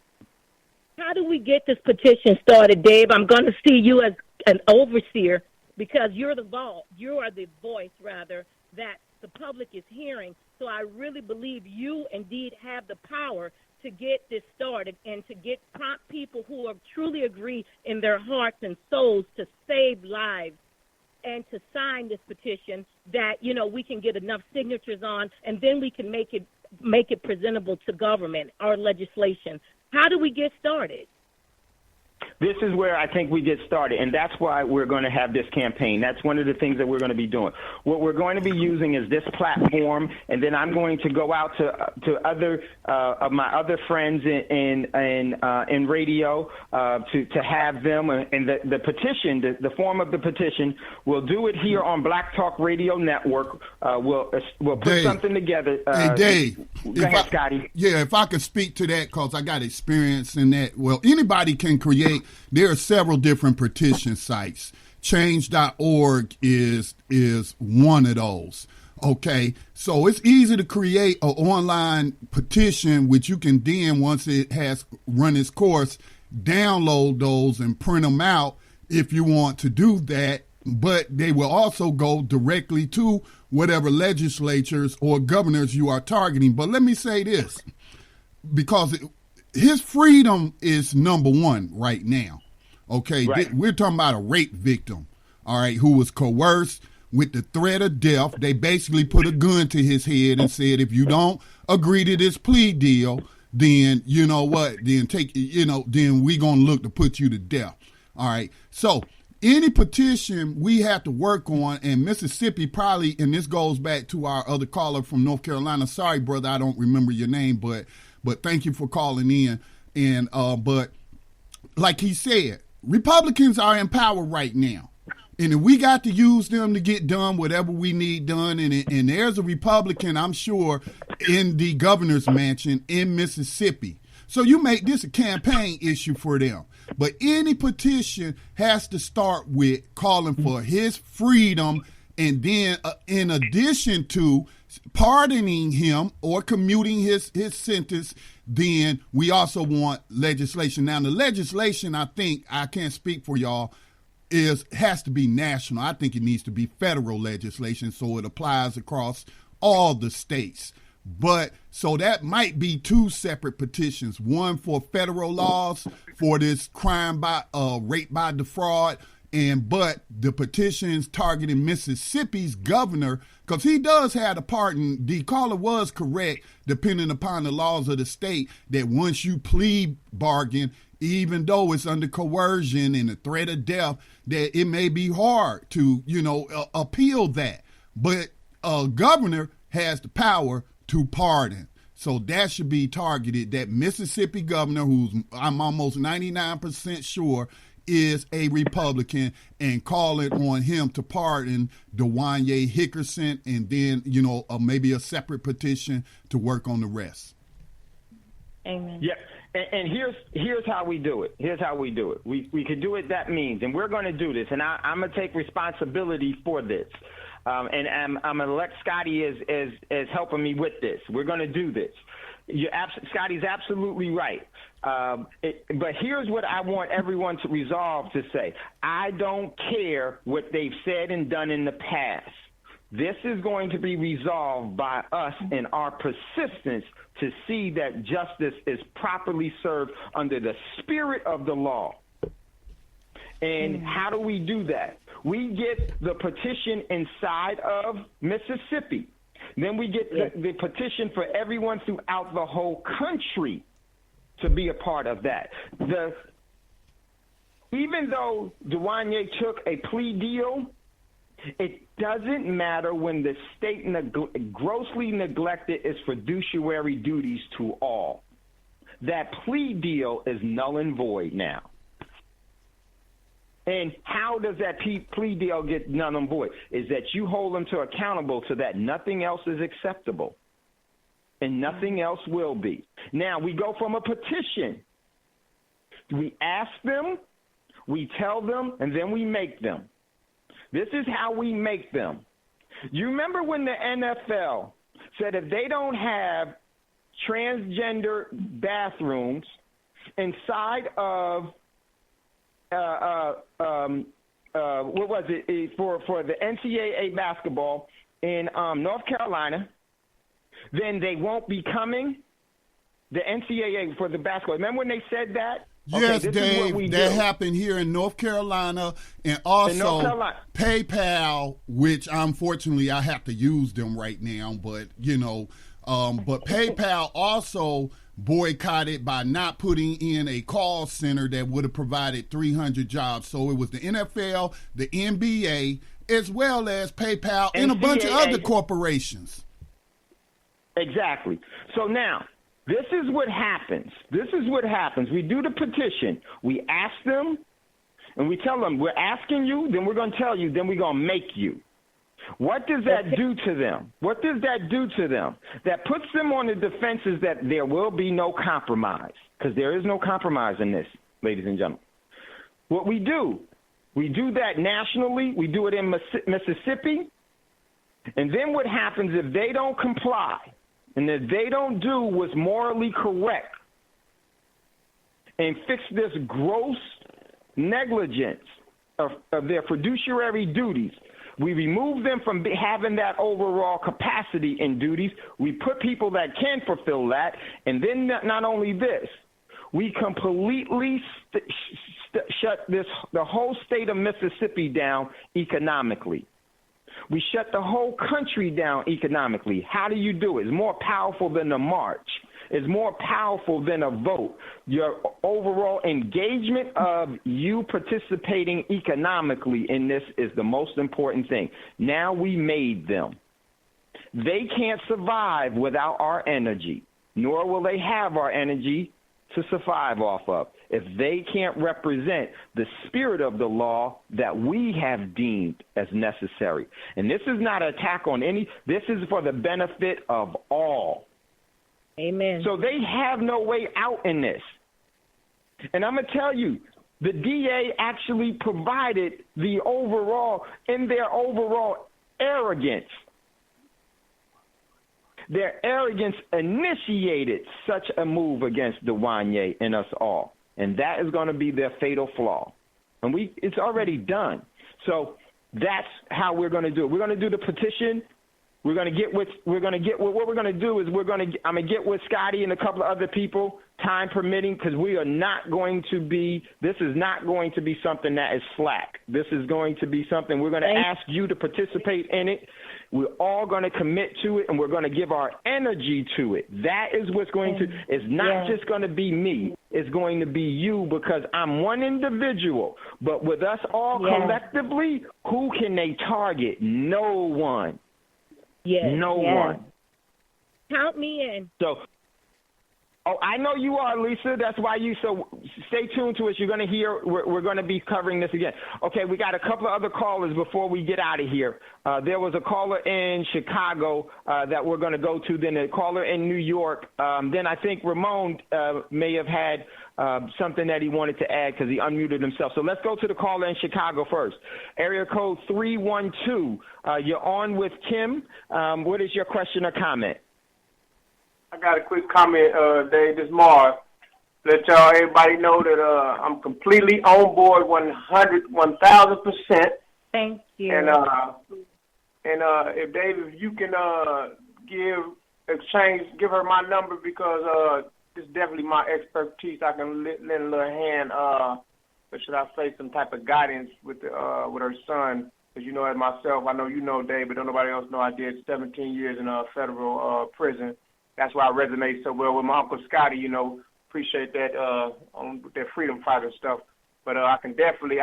How do we get this petition started, Dave? I'm going to see you as an overseer, because you are the voice, that the public is hearing. So I really believe you indeed have the power to get this started and to get prompt people who are truly agree in their hearts and souls to save lives and to sign this petition that, we can get enough signatures on, and then we can make it presentable to government, our legislation. How do we get started? This is where I think we get started, and that's why we're going to have this campaign. That's one of the things that we're going to be doing. What we're going to be using is this platform, and then I'm going to go out to other of my other friends in radio to have them. And the petition, the form of the petition, we'll do it here on Black Talk Radio Network. We'll put Dave, something together. Hey, Dave. Go ahead, Scotty. Yeah, if I could speak to that, because I got experience in that. Well, anybody can create. There are several different petition sites. Change.org is one of those. Okay, so it's easy to create an online petition, which you can then, once it has run its course, download those and print them out if you want to do that. But they will also go directly to whatever legislatures or governors you are targeting. But let me say this, because his freedom is number one right now. Okay, right. We're talking about a rape victim, all right, who was coerced with the threat of death. They basically put a gun to his head and said, if you don't agree to this plea deal, then you know what, then then we're going to look to put you to death. All right, so any petition we have to work on, and Mississippi probably, and this goes back to our other caller from North Carolina. Sorry, brother, I don't remember your name, but thank you for calling in. And but like he said, Republicans are in power right now. And if we got to use them to get done whatever we need done, and there's a Republican, I'm sure, in the governor's mansion in Mississippi. So you make this a campaign issue for them. But any petition has to start with calling for his freedom, and then in addition to pardoning him or commuting his sentence, then we also want legislation. Now, the legislation, I think, I can't speak for y'all, has to be national. I think it needs to be federal legislation so it applies across all the states. But so that might be two separate petitions, one for federal laws for this crime by rape by defraud, but the petitions targeting Mississippi's governor, because he does have a part, and the caller was correct, depending upon the laws of the state, that once you plea bargain, even though it's under coercion and the threat of death, that it may be hard to, appeal that. But a governor has the power to pardon. So that should be targeted. That Mississippi governor, who's I'm almost 99% sure is a Republican, and call it on him to pardon Dwanya Hickerson, and then, maybe a separate petition to work on the rest. Amen. Yeah. And here's how we do it. We could do it that means, and we're going to do this, and I'm going to take responsibility for this. And I'm going to elect Scotty as helping me with this. We're going to do this. Scotty's absolutely right. But here's what I want everyone to resolve to say. I don't care what they've said and done in the past. This is going to be resolved by us in our persistence to see that justice is properly served under the spirit of the law. And how do we do that? We get the petition inside of Mississippi. Then we get the petition for everyone throughout the whole country to be a part of that. Even though Dwanya took a plea deal, it doesn't matter when the state grossly neglected its fiduciary duties to all. That plea deal is null and void now. And how does that plea deal get null and void? Is that you hold them to accountable to that nothing else is acceptable and nothing else will be. Now, we go from a petition. We ask them, we tell them, and then we make them. This is how we make them. You remember when the NFL said if they don't have transgender bathrooms inside of what was it for the NCAA basketball in North Carolina, then they won't be coming. The NCAA for the basketball. Remember when they said that? Yes, Dave, that happened here in North Carolina, and also PayPal, which unfortunately I have to use them right now, but but PayPal also boycotted by not putting in a call center that would have provided 300 jobs. So it was the NFL, the NBA, as well as PayPal and a bunch of other corporations. Exactly. So now, this is what happens. We do the petition. We ask them, and we tell them, we're asking you, then we're going to tell you, then we're going to make you. What does that do to them? That puts them on the defenses that there will be no compromise, because there is no compromise in this, ladies and gentlemen. What we do that nationally. We do it in Mississippi. And then what happens if they don't comply and if they don't do what's morally correct and fix this gross negligence of their fiduciary duties? We remove them from having that overall capacity in duties. We put people that can fulfill that. And then not only this, we completely shut the whole state of Mississippi down economically. We shut the whole country down economically. How do you do it? It's more powerful than a march. It's more powerful than a vote. Your overall engagement of you participating economically in this is the most important thing. Now we made them. They can't survive without our energy, nor will they have our energy to survive off of if they can't represent the spirit of the law that we have deemed as necessary. And this is not an attack on any. This is for the benefit of all. Amen. So they have no way out in this. And I'm going to tell you, the DA actually provided in their overall arrogance. Their arrogance initiated such a move against Dwanya and us all. And that is going to be their fatal flaw. And it's already done. So that's how we're going to do it. We're going to do the petition. What we're going to do is I'm going to get with Scotty and a couple of other people, time permitting, because this is not going to be something that is slack. This is going to be something we're going to ask you to participate in it. We're all going to commit to it, and we're going to give our energy to it. That is what's going to, it's not just going to be me. It's going to be you, because I'm one individual. But with us all collectively, who can they target? No one. Yes. No one. Count me in. So, Oh, I know you are, Lisa. That's why so stay tuned to us. You're going to hear, we're going to be covering this again. Okay, we got a couple of other callers before we get out of here. There was a caller in Chicago that we're going to go to, then a caller in New York. Then I think Ramon may have had something that he wanted to add because he unmuted himself. So let's go to the caller in Chicago first. Area code 312. You're on with Kim. What is your question or comment? I got a quick comment, Dave. This is Marv. Let everybody know that I'm completely on board 1,000%. Thank you. And if Dave, if you can give her my number because it's definitely my expertise. I can lend a little hand. Or should I say some type of guidance with her son? Because you know, as myself, I know you know Dave, but don't nobody else know I did 17 years in a federal prison. That's why I resonate so well with my Uncle Scotty, you know, appreciate that on that freedom fighter stuff. But I can definitely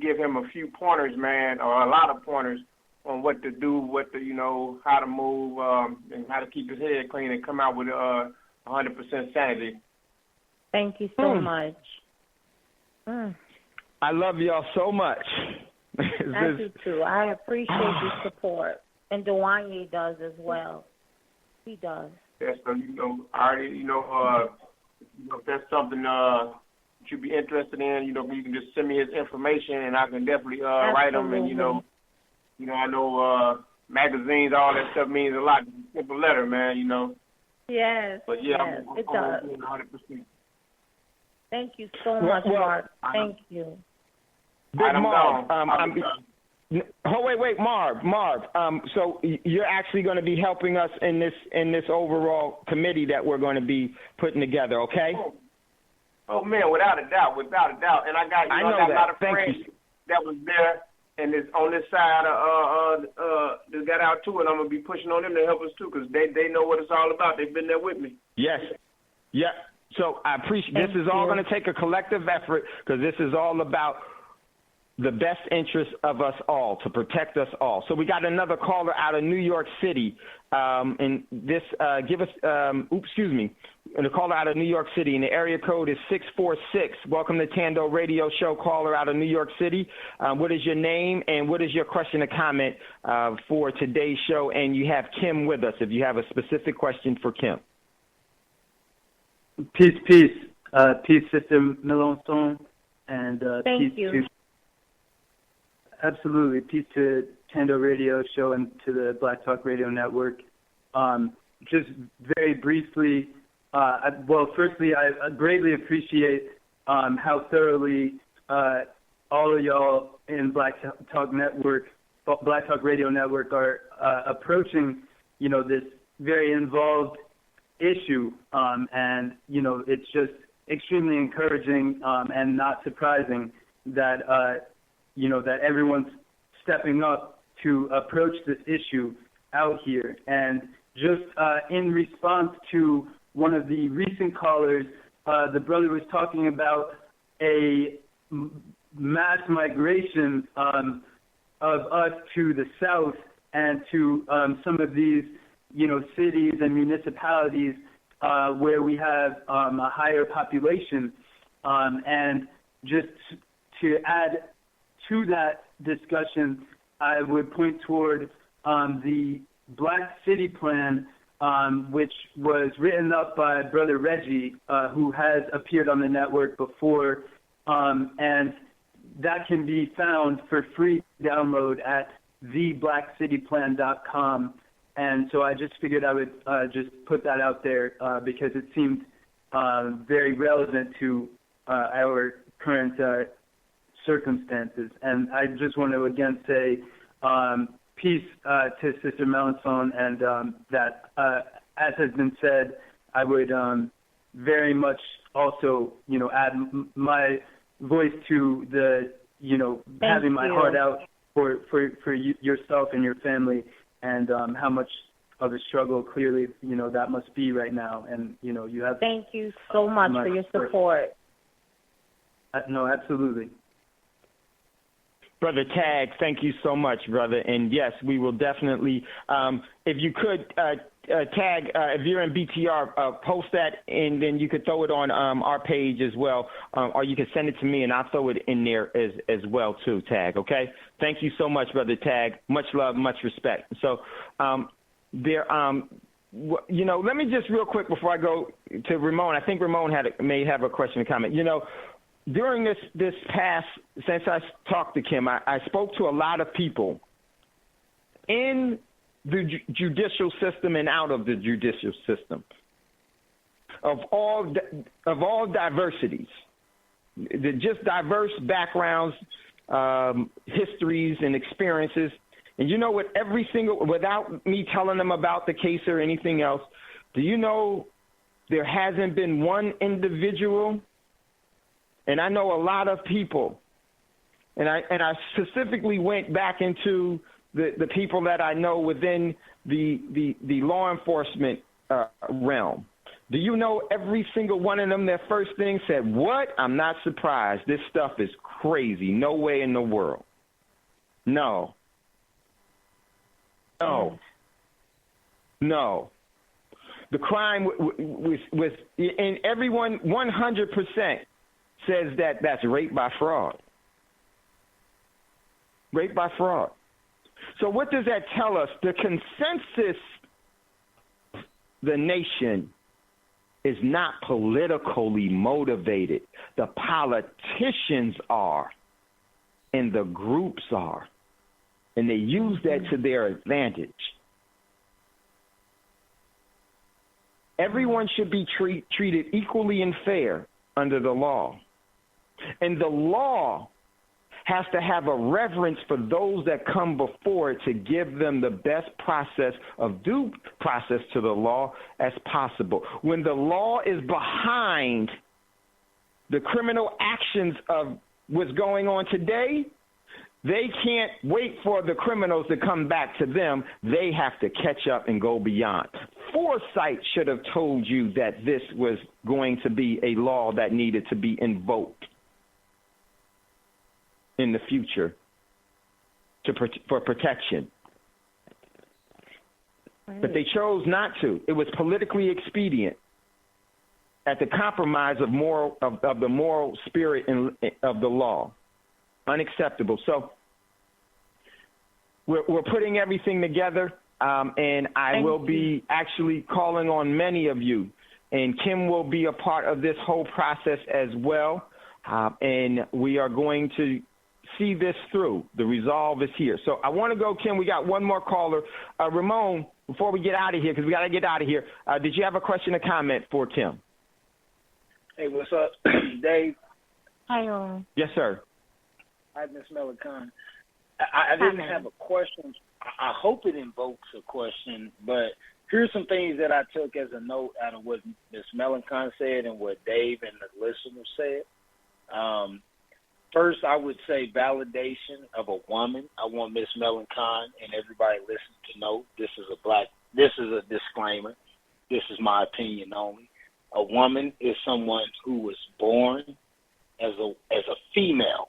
give him a few pointers, man, or a lot of pointers on what to do, how to move, and how to keep his head clean and come out with 100% sanity. Thank you so much. I love y'all so much. I do too. I appreciate your support. And Dwanya does as well. He does. Yeah, so, I already, if that's something you'd be interested in, you can just send me his information and I can definitely write him. And, I know magazines, all that stuff means a lot. Simple letter, man, Yes, but yeah, yes, it does. 100%. Thank you so much, Mark. Thank you. Big Marv, wait, Marv. So you're actually going to be helping us in this overall committee that we're going to be putting together, okay? Oh man, without a doubt. And I got I got a lot of friends that was there, and it's on this side that got out too, and I'm gonna be pushing on them to help us too, because they know what it's all about. They've been there with me. Yes. Yeah. So I appreciate. This is all going to take a collective effort because this is all about the best interest of us all, to protect us all. So we got another caller out of New York City, and this the caller out of New York City, and the area code is 646. Welcome to Tando Radio Show, caller out of New York City. What is your name and what is your question or comment for today's show? And you have Kim with us if you have a specific question for Kim. Peace, Sister Melancon, and thank peace you. To absolutely peace to Tando Radio Show and to the Black Talk Radio Network. Just very briefly, firstly, I greatly appreciate how thoroughly all of y'all in Black Talk Radio Network are approaching, this very involved issue, and it's just extremely encouraging and not surprising that that everyone's stepping up to approach this issue out here. And just in response to one of the recent callers, the brother was talking about a mass migration of us to the south and to some of these cities and municipalities where we have a higher population. And just to add to that discussion, I would point toward the Black City Plan, which was written up by Brother Reggie, who has appeared on the network before, and that can be found for free download at theblackcityplan.com. And so I just figured I would just put that out there because it seemed very relevant to our current circumstances. And I just want to again say peace to Sister Melancon, and that, as has been said, I would very much also, add my voice to the, having my heart out for yourself and your family, and how much of a struggle clearly, that must be right now. And, you have... Thank you so much for your support. No, absolutely. Brother Tag, thank you so much, brother. And yes, we will definitely, if you could Tag, if you're in BTR, post that, and then you could throw it on our page as well, or you can send it to me, and I'll throw it in there as well too, Tag, okay? Thank you so much, Brother Tag. Much love, much respect. So let me just real quick before I go to Ramon. I think Ramon may have a question or comment. During this past, since I talked to Kim, I spoke to a lot of people in the judicial system and out of the judicial system of all diversities, just diverse backgrounds, histories, and experiences. And you know what? Without me telling them about the case or anything else, do you know there hasn't been one individual? And I know a lot of people, and I specifically went back into the people that I know within the law enforcement realm. Do you know every single one of them, their first thing said, "What? I'm not surprised. This stuff is crazy. No way in the world." No. The crime was, and everyone 100% says that that's rape by fraud. Rape by fraud. So what does that tell us? The consensus, the nation, is not politically motivated. The politicians are, and the groups are, and they use that to their advantage. Everyone should be treated equally and fair under the law. And the law has to have a reverence for those that come before it to give them the best process of due process to the law as possible. When the law is behind the criminal actions of what's going on today, they can't wait for the criminals to come back to them. They have to catch up and go beyond. Foresight should have told you that this was going to be a law that needed to be invoked in the future for protection. Right. But they chose not to. It was politically expedient at the compromise of the moral spirit of the law. Unacceptable. So we're putting everything together, and I will be actually calling on many of you, and Kim will be a part of this whole process as well, and we are going to see this through. The resolve is here. So I want to go, Kim. We got one more caller. Ramon, before we get out of here, because we got to get out of here, did you have a question or comment for Kim? Hey, what's up, Dave? Hi, Yes, sir. Hi, Miss Melancon. I didn't have a question. I hope it invokes a question, but here's some things that I took as a note out of what Miss Melancon said and what Dave and the listeners said. First, I would say validation of a woman. I want Miss Melancon and everybody listening to know this is a disclaimer. This is my opinion only. A woman is someone who was born as a female,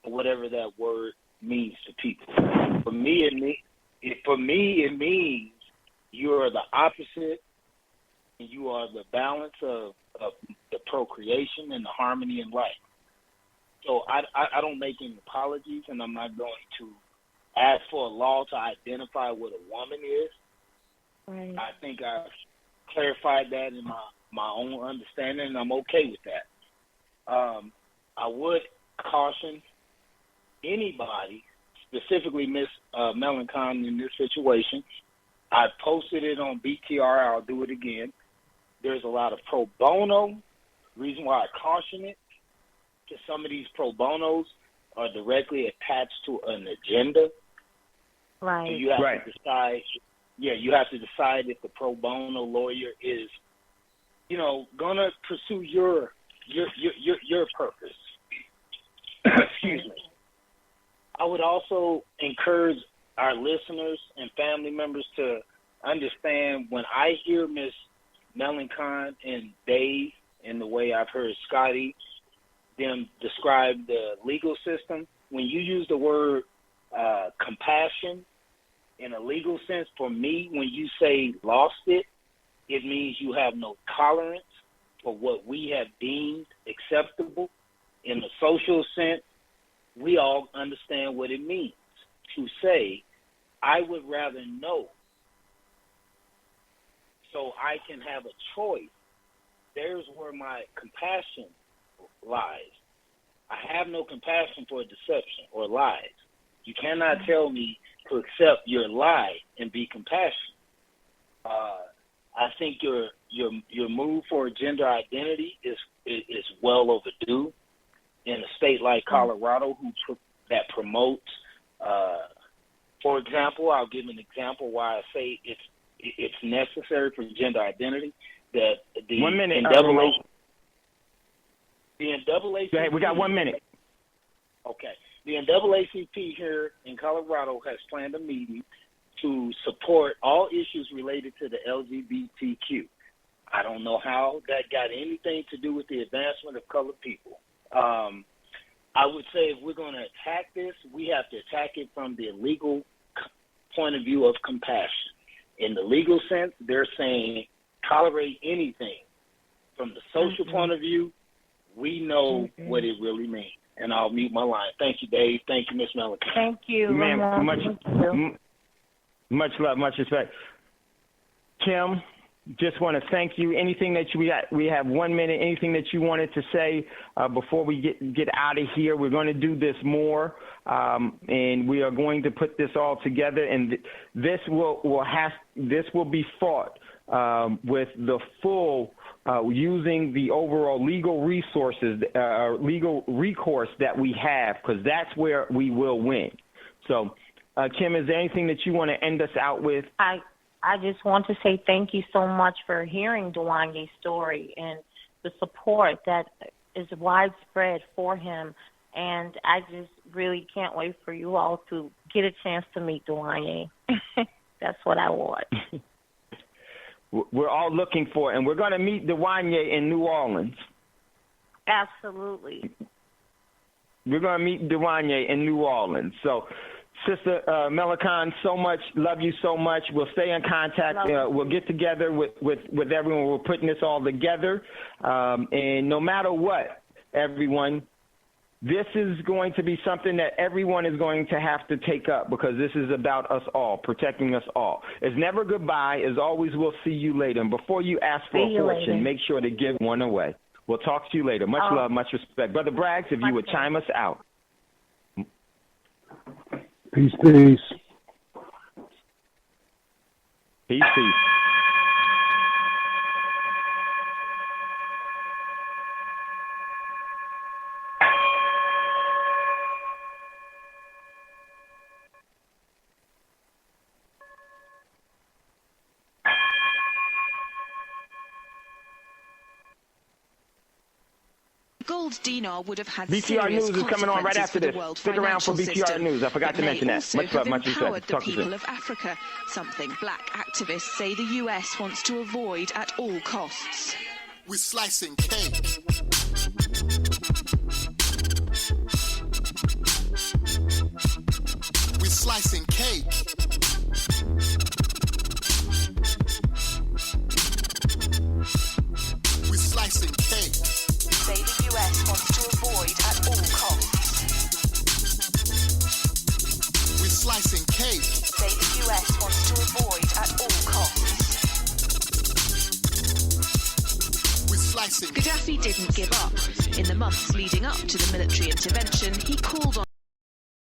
whatever that word means to people. For me, it means you are the opposite, and you are the balance of the procreation and the harmony in life. So I don't make any apologies, and I'm not going to ask for a law to identify what a woman is. Right. I think I've clarified that in my own understanding, and I'm okay with that. I would caution anybody, specifically Miss Melancon in this situation. I posted it on BTR. I'll do it again. There's a lot of pro bono. Reason why I caution it, because some of these pro bonos are directly attached to an agenda. Right. So you have to decide. Yeah, you have to decide if the pro bono lawyer is, gonna pursue your purpose. Excuse me. I would also encourage our listeners and family members to understand when I hear Miss Melancon and Dave and the way I've heard Scotty them describe the legal system, when you use the word compassion in a legal sense, for me, when you say lost it, it means you have no tolerance for what we have deemed acceptable. In the social sense, we all understand what it means to say, I would rather know so I can have a choice. There's where my compassion lies. I have no compassion for deception or lies. You cannot tell me to accept your lie and be compassionate. I think your move for gender identity is well overdue in a state like Colorado that promotes. For example, I'll give an example why I say it's necessary for gender identity. That the 1 minute. The NAACP. Go ahead, we got 1 minute. Okay. The NAACP here in Colorado has planned a meeting to support all issues related to the LGBTQ. I don't know how that got anything to do with the advancement of colored people. I would say if we're going to attack this, we have to attack it from the legal point of view of compassion. In the legal sense, they're saying tolerate anything. From the social point of view, we know what it really means. And I'll mute my line. Thank you, Dave. Thank you, Ms. Melancon. Thank you. Ma'am, much love, much respect. Kim, just want to thank you. Anything that we have 1 minute, anything that you wanted to say before we get out of here? We're going to do this more, and we are going to put this all together, and this will be fought with the full using the overall legal resources, legal recourse that we have, because that's where we will win. So, Kim, is there anything that you want to end us out with? I just want to say thank you so much for hearing Dwanya's story and the support that is widespread for him. And I just really can't wait for you all to get a chance to meet Dwanya. That's what I want. We're all looking for it, and we're going to meet Dwanya in New Orleans. Absolutely. We're going to meet Dwanya in New Orleans. So, Sister Melancon, so much. Love you so much. We'll stay in contact. We'll get together with everyone. We're putting this all together. And no matter what, everyone, this is going to be something that everyone is going to have to take up, because this is about us all, protecting us all. It's never goodbye. As always, we'll see you later. And before you ask for a fortune, make sure to give one away. We'll talk to you later. Much love, much respect. Brother Braggs, if you would chime us out. Peace, peace. Peace, peace. Gold dinar would have had VTR News is coming on right after this. Stick around for VTR News. I forgot to mention that. Much love, much respect. The people of Africa, something black activists say the U.S. wants to avoid at all costs. We're slicing cake. We're slicing cake. We're slicing cake. Say the U.S. wants to avoid at all costs. We're slicing cake. Say the U.S. wants to avoid at all costs. We're slicing. Gaddafi didn't give up. In the months leading up to the military intervention, he called on